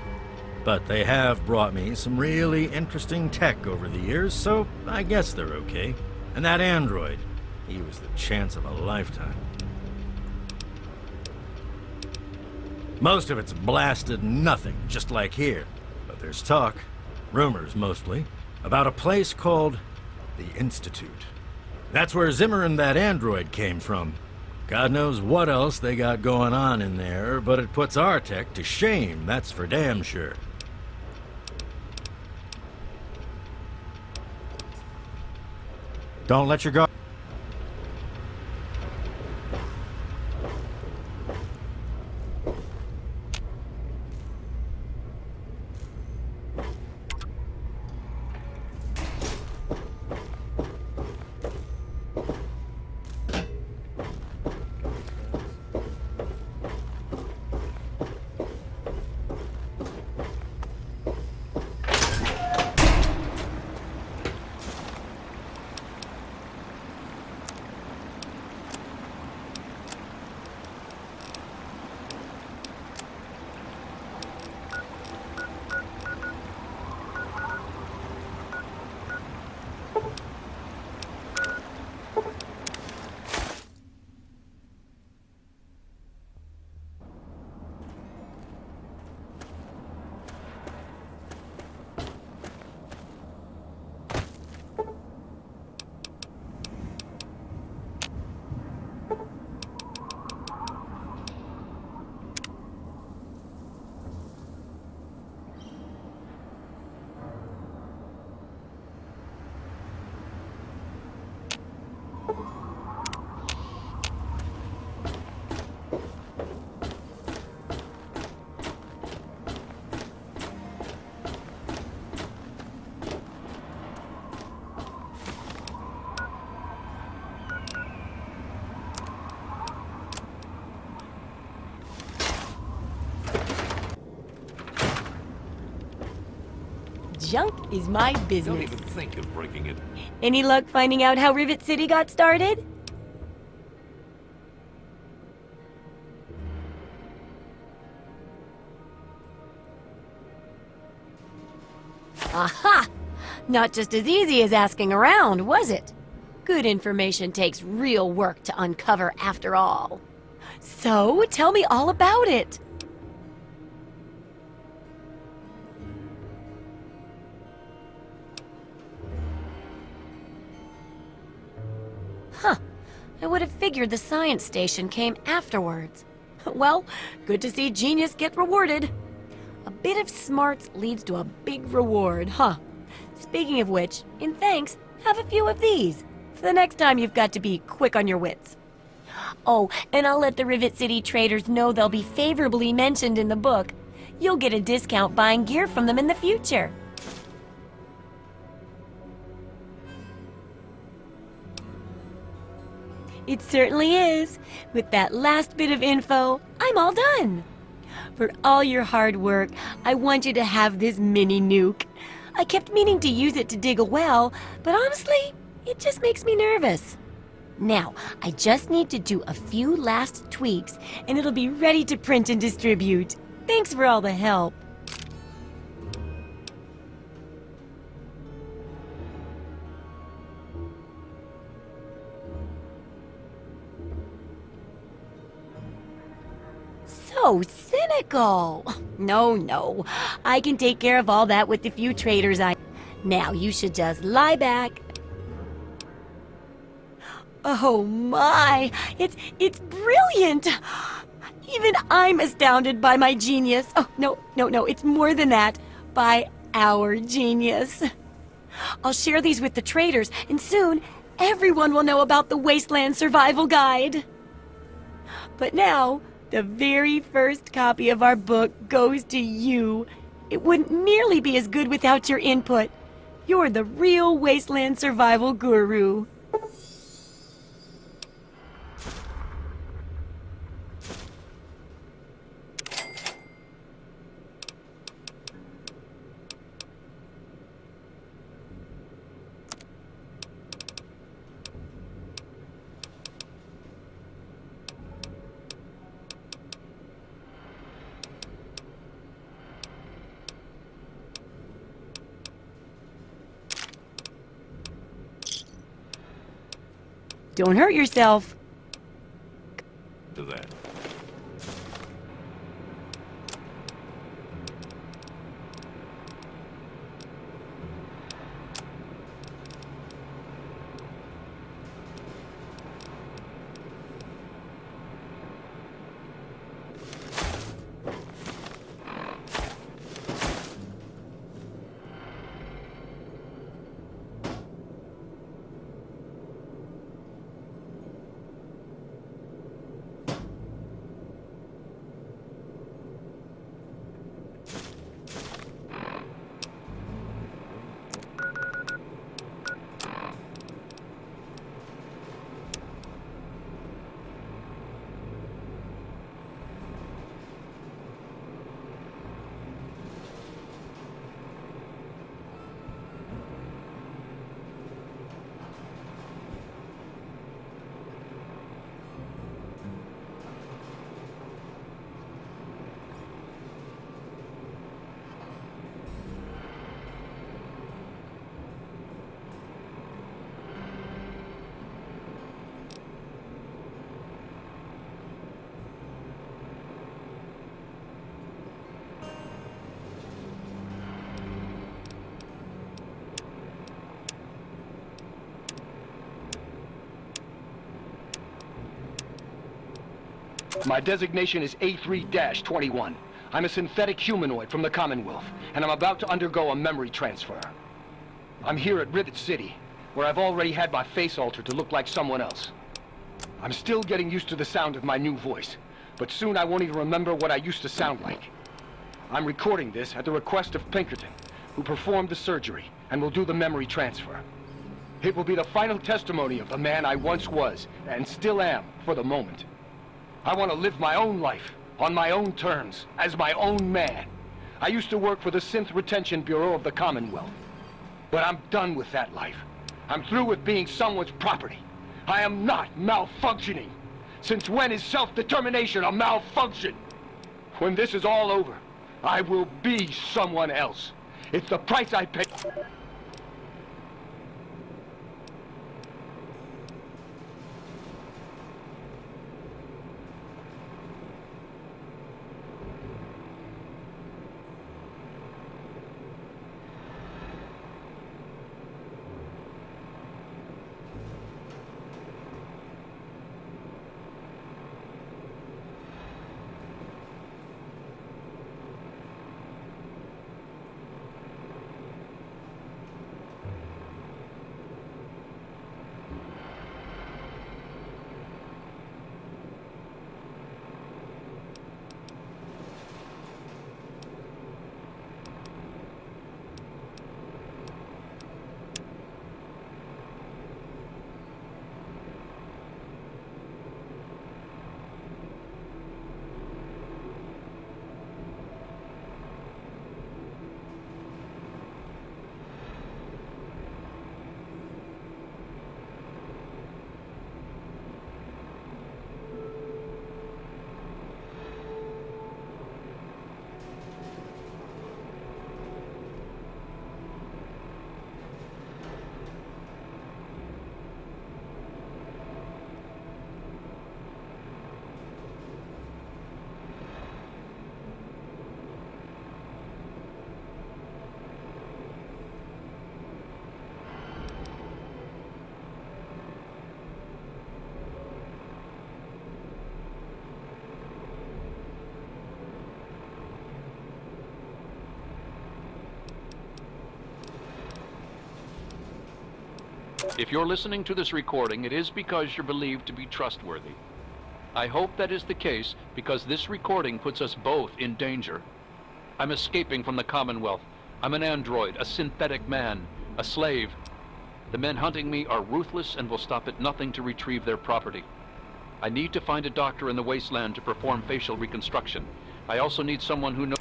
But they have brought me some really interesting tech over the years, so I guess they're okay. And that android, he was the chance of a lifetime. Most of it's blasted nothing, just like here. But there's talk, rumors mostly, about a place called The Institute. That's where Zimmer and that android came from. God knows what else they got going on in there, but it puts our tech to shame, that's for damn sure. Don't let your guard... Junk is my Don't business. even think of breaking it. Any luck finding out how Rivet City got started? Aha! Not just as easy as asking around, was it? Good information takes real work to uncover after all. So, tell me all about it. Huh. I would have figured the science station came afterwards. Well, good to see genius get rewarded. A bit of smarts leads to a big reward, huh? Speaking of which, in thanks, have a few of these for the next time you've got to be quick on your wits. Oh, and I'll let the Rivet City traders know they'll be favorably mentioned in the book. You'll get a discount buying gear from them in the future. It certainly is. With that last bit of info, I'm all done. For all your hard work, I want you to have this mini nuke. I kept meaning to use it to dig a well, but honestly, it just makes me nervous. Now, I just need to do a few last tweaks, and it'll be ready to print and distribute. Thanks for all the help. So cynical. No. I can take care of all that with the few traders I... Now, you should just lie back. Oh my! It's brilliant! Even I'm astounded by my genius. Oh, no, it's more than that. By our genius. I'll share these with the traders, and soon everyone will know about the Wasteland Survival Guide. But now, the very first copy of our book goes to you. It wouldn't nearly be as good without your input. You're the real Wasteland Survival Guru. Don't hurt yourself. To that. My designation is A3-21. I'm a synthetic humanoid from the Commonwealth, and I'm about to undergo a memory transfer. I'm here at Rivet City, where I've already had my face altered to look like someone else. I'm still getting used to the sound of my new voice, but soon I won't even remember what I used to sound like. I'm recording this at the request of Pinkerton, who performed the surgery and will do the memory transfer. It will be the final testimony of the man I once was, and still am, for the moment. I want to live my own life, on my own terms, as my own man. I used to work for the Synth Retention Bureau of the Commonwealth. But I'm done with that life. I'm through with being someone's property. I am not malfunctioning. Since when is self-determination a malfunction? When this is all over, I will be someone else. It's the price I pay. If you're listening to this recording, it is because you're believed to be trustworthy. I hope that is the case because this recording puts us both in danger. I'm escaping from the Commonwealth. I'm an android, a synthetic man, a slave. The men hunting me are ruthless and will stop at nothing to retrieve their property. I need to find a doctor in the wasteland to perform facial reconstruction. I also need someone who knows...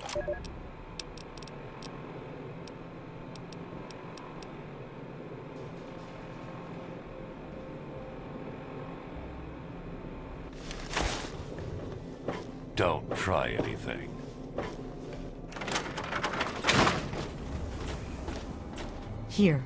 Don't try anything. Here.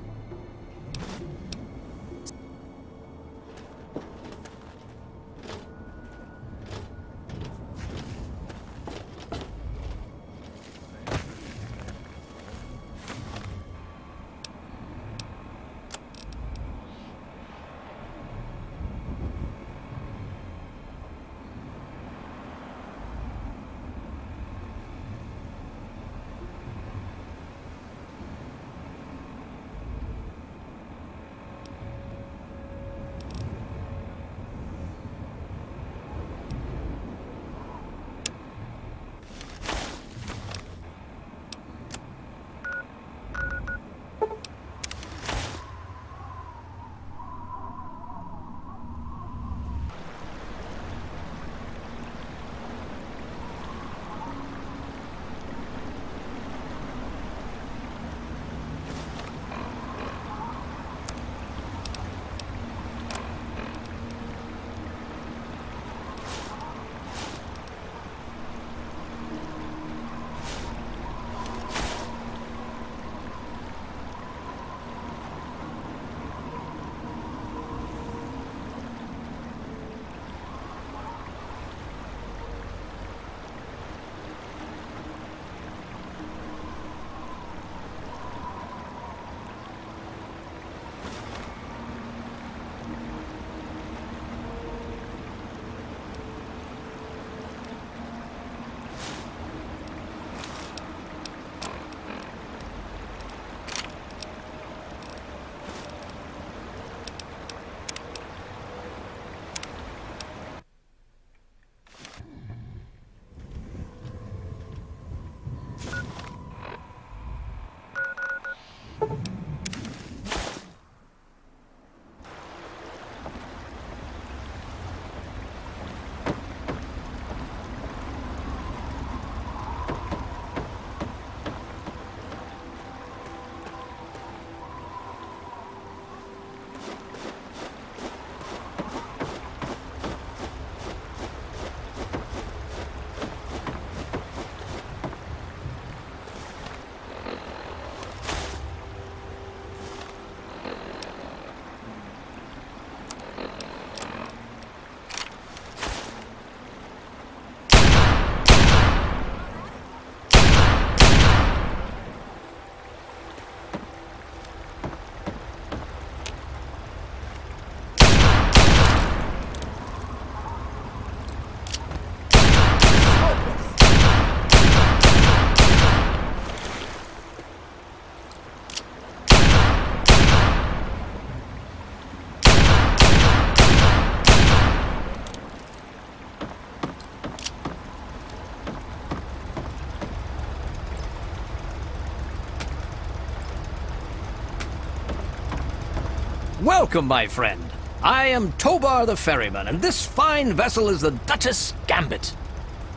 Welcome, my friend. I am Tobar the Ferryman, and this fine vessel is the Duchess Gambit.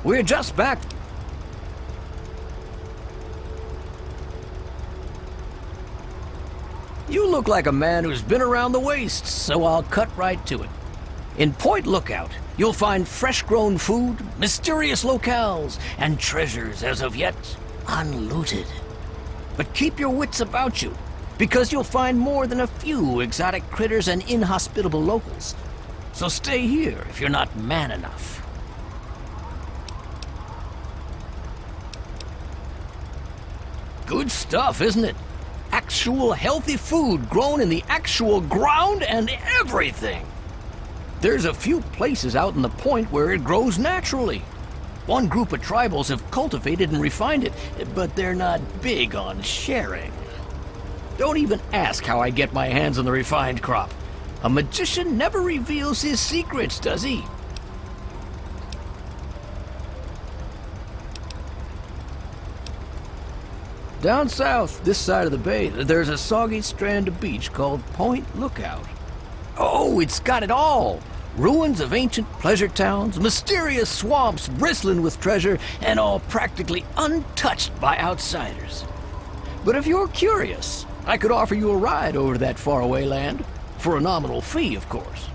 We're just back. You look like a man who's been around the waste, so I'll cut right to it. In Point Lookout, you'll find fresh-grown food, mysterious locales, and treasures as of yet unlooted. But keep your wits about you, because you'll find more than a few exotic critters and inhospitable locals. So stay here if you're not man enough. Good stuff, isn't it? Actual healthy food grown in the actual ground and everything. There's a few places out in the point where it grows naturally. One group of tribals have cultivated and refined it, but they're not big on sharing. Don't even ask how I get my hands on the refined crop. A magician never reveals his secrets, does he? Down south, this side of the bay, there's a soggy strand of beach called Point Lookout. Oh, it's got it all! Ruins of ancient pleasure towns, mysterious swamps bristling with treasure, and all practically untouched by outsiders. But if you're curious, I could offer you a ride over to that faraway land. For a nominal fee, of course.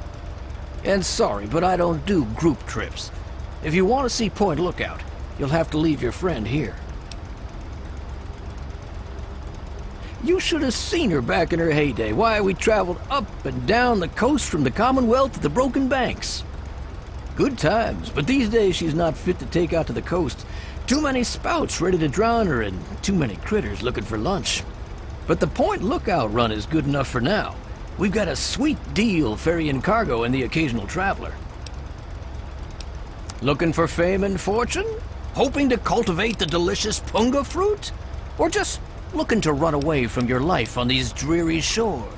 And sorry, but I don't do group trips. If you want to see Point Lookout, you'll have to leave your friend here. You should have seen her back in her heyday. Why, we traveled up and down the coast from the Commonwealth to the Broken Banks. Good times, but these days she's not fit to take out to the coast. Too many spouts ready to drown her and too many critters looking for lunch. But the Point Lookout run is good enough for now. We've got a sweet deal ferrying cargo and the occasional traveler. Looking for fame and fortune? Hoping to cultivate the delicious punga fruit? Or just looking to run away from your life on these dreary shores?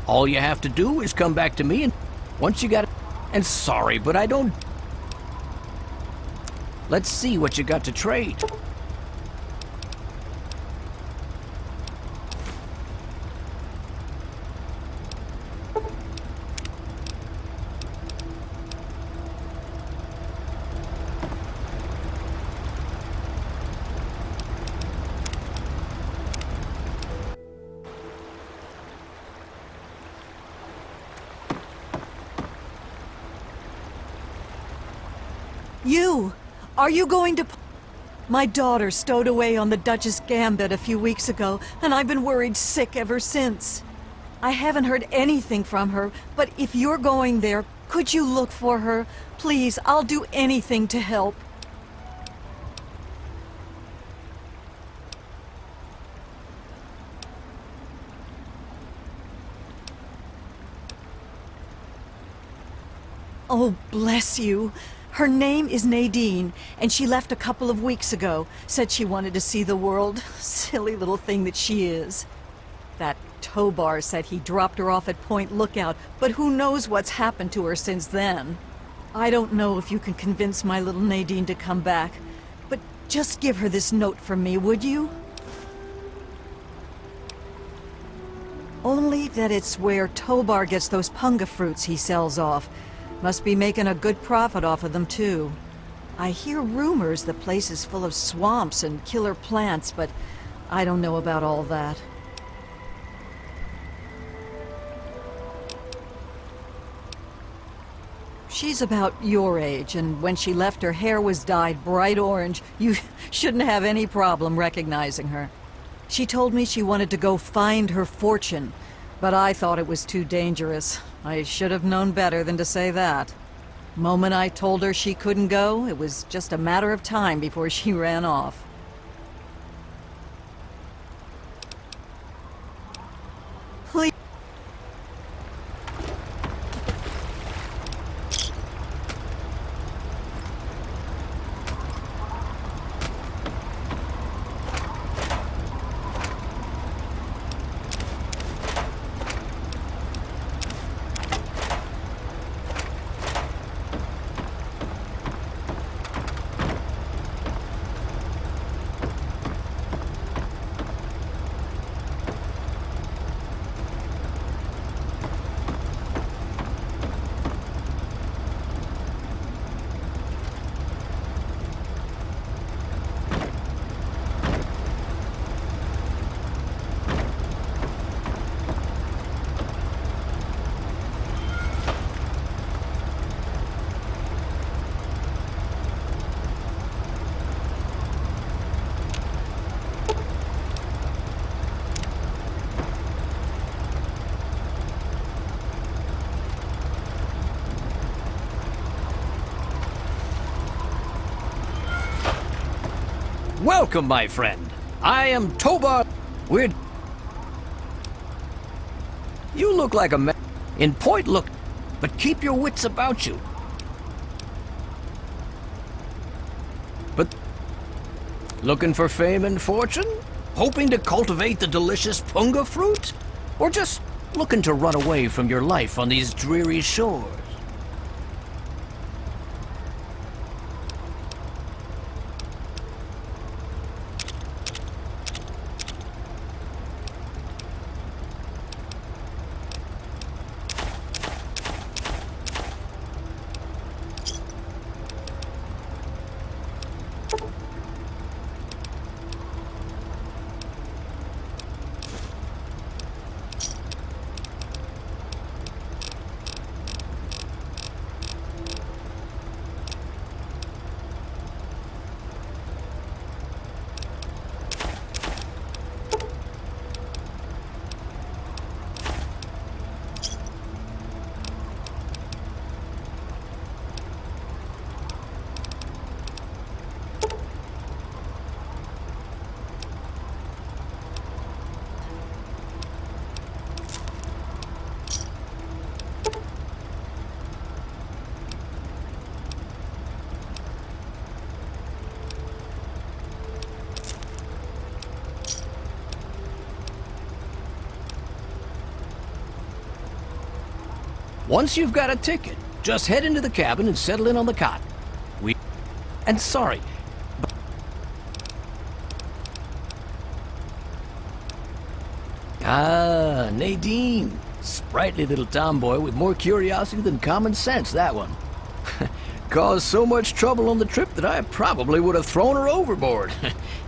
All you have to do is come back to me, and once you got it... And sorry, but I don't... Let's see what you got to trade. You! Are you going to... My daughter stowed away on the Duchess Gambit a few weeks ago, and I've been worried sick ever since. I haven't heard anything from her, but if you're going there, could you look for her? Please, I'll do anything to help. Oh, bless you. Her name is Nadine, and she left a couple of weeks ago. Said she wanted to see the world. Silly little thing that she is. That Tobar said he dropped her off at Point Lookout, but who knows what's happened to her since then. I don't know if you can convince my little Nadine to come back, but just give her this note from me, would you? Only that it's where Tobar gets those punga fruits he sells off. Must be making a good profit off of them, too. I hear rumors the place is full of swamps and killer plants, but I don't know about all that. She's about your age, and when she left, her hair was dyed bright orange. You shouldn't have any problem recognizing her. She told me she wanted to go find her fortune, but I thought it was too dangerous. I should have known better than to say that. Moment I told her she couldn't go, it was just a matter of time before she ran off. Please. Welcome, my friend. I am Tobar. We're... You look like a man in Point Look, but keep your wits about you. But looking for fame and fortune? Hoping to cultivate the delicious punga fruit? Or just looking to run away from your life on these dreary shores? Once you've got a ticket, just head into the cabin and settle in on the cot. And sorry, but... Ah, Nadine. Sprightly little tomboy with more curiosity than common sense, that one. Caused so much trouble on the trip that I probably would have thrown her overboard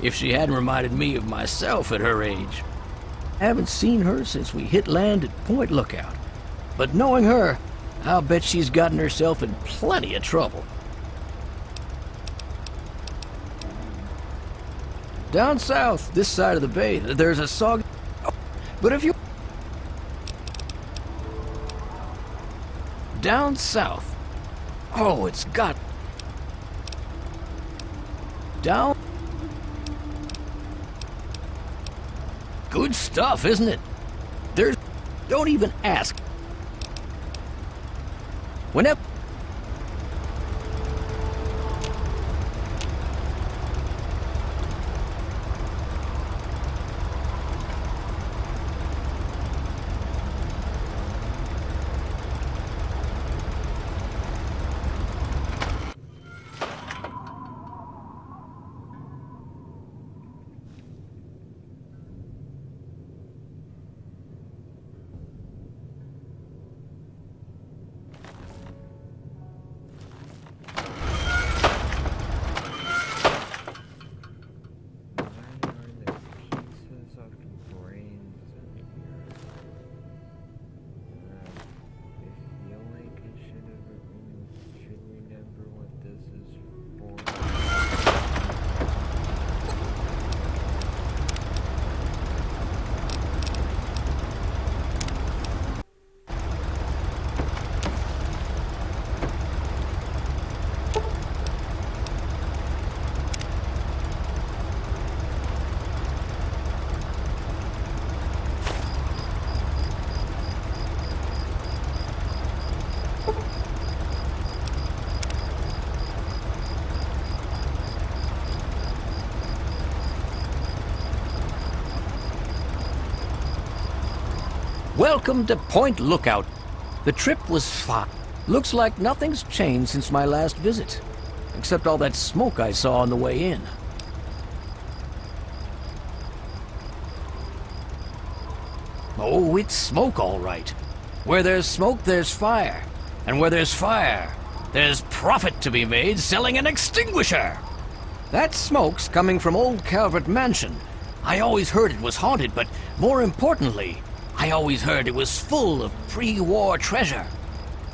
if she hadn't reminded me of myself at her age. I haven't seen her since we hit land at Point Lookout. But knowing her, I'll bet she's gotten herself in plenty of trouble. Down south, this side of the bay, there's a soggy... But if you... Down south... Oh, it's got... Down... Good stuff, isn't it? There's... Don't even ask. Whenever... Welcome to Point Lookout. The trip was fun. Looks like nothing's changed since my last visit, except all that smoke I saw on the way in. Oh, it's smoke all right. Where there's smoke, there's fire. And where there's fire, there's profit to be made selling an extinguisher. That smoke's coming from Old Calvert Mansion. I always heard it was haunted, but more importantly, I always heard it was full of pre-war treasure.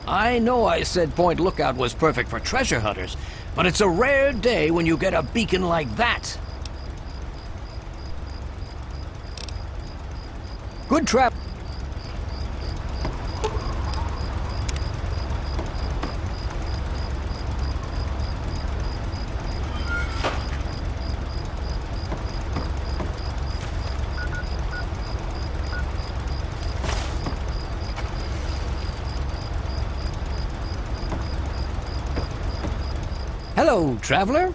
I know I said Point Lookout was perfect for treasure hunters, but it's a rare day when you get a beacon like that. Good trap. Hello, traveler.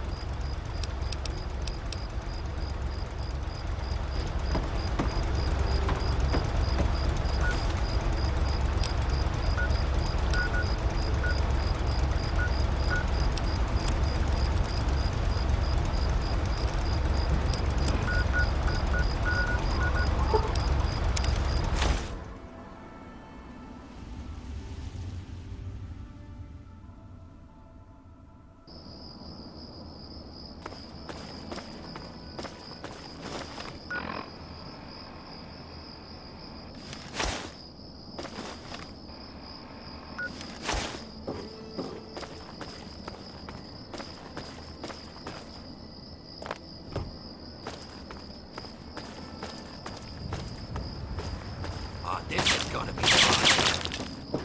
Oh, this is gonna be fun.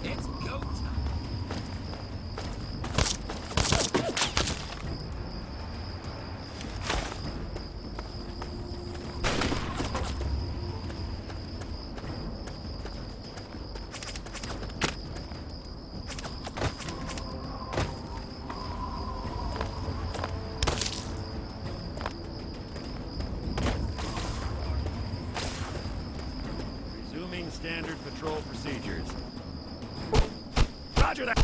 It's go time. Resuming standard patrol procedures. Roger that.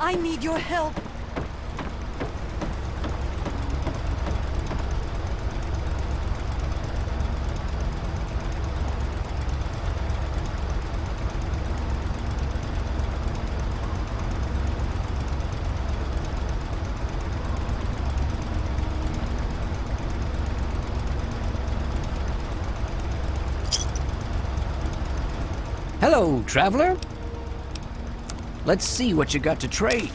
I need your help. Hello, traveler. Let's see what you got to trade.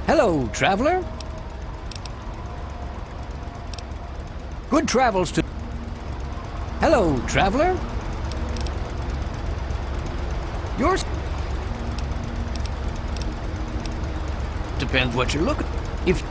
Hello, traveler. Good travels to... Hello, traveler. Yours... Depends what you're looking... If...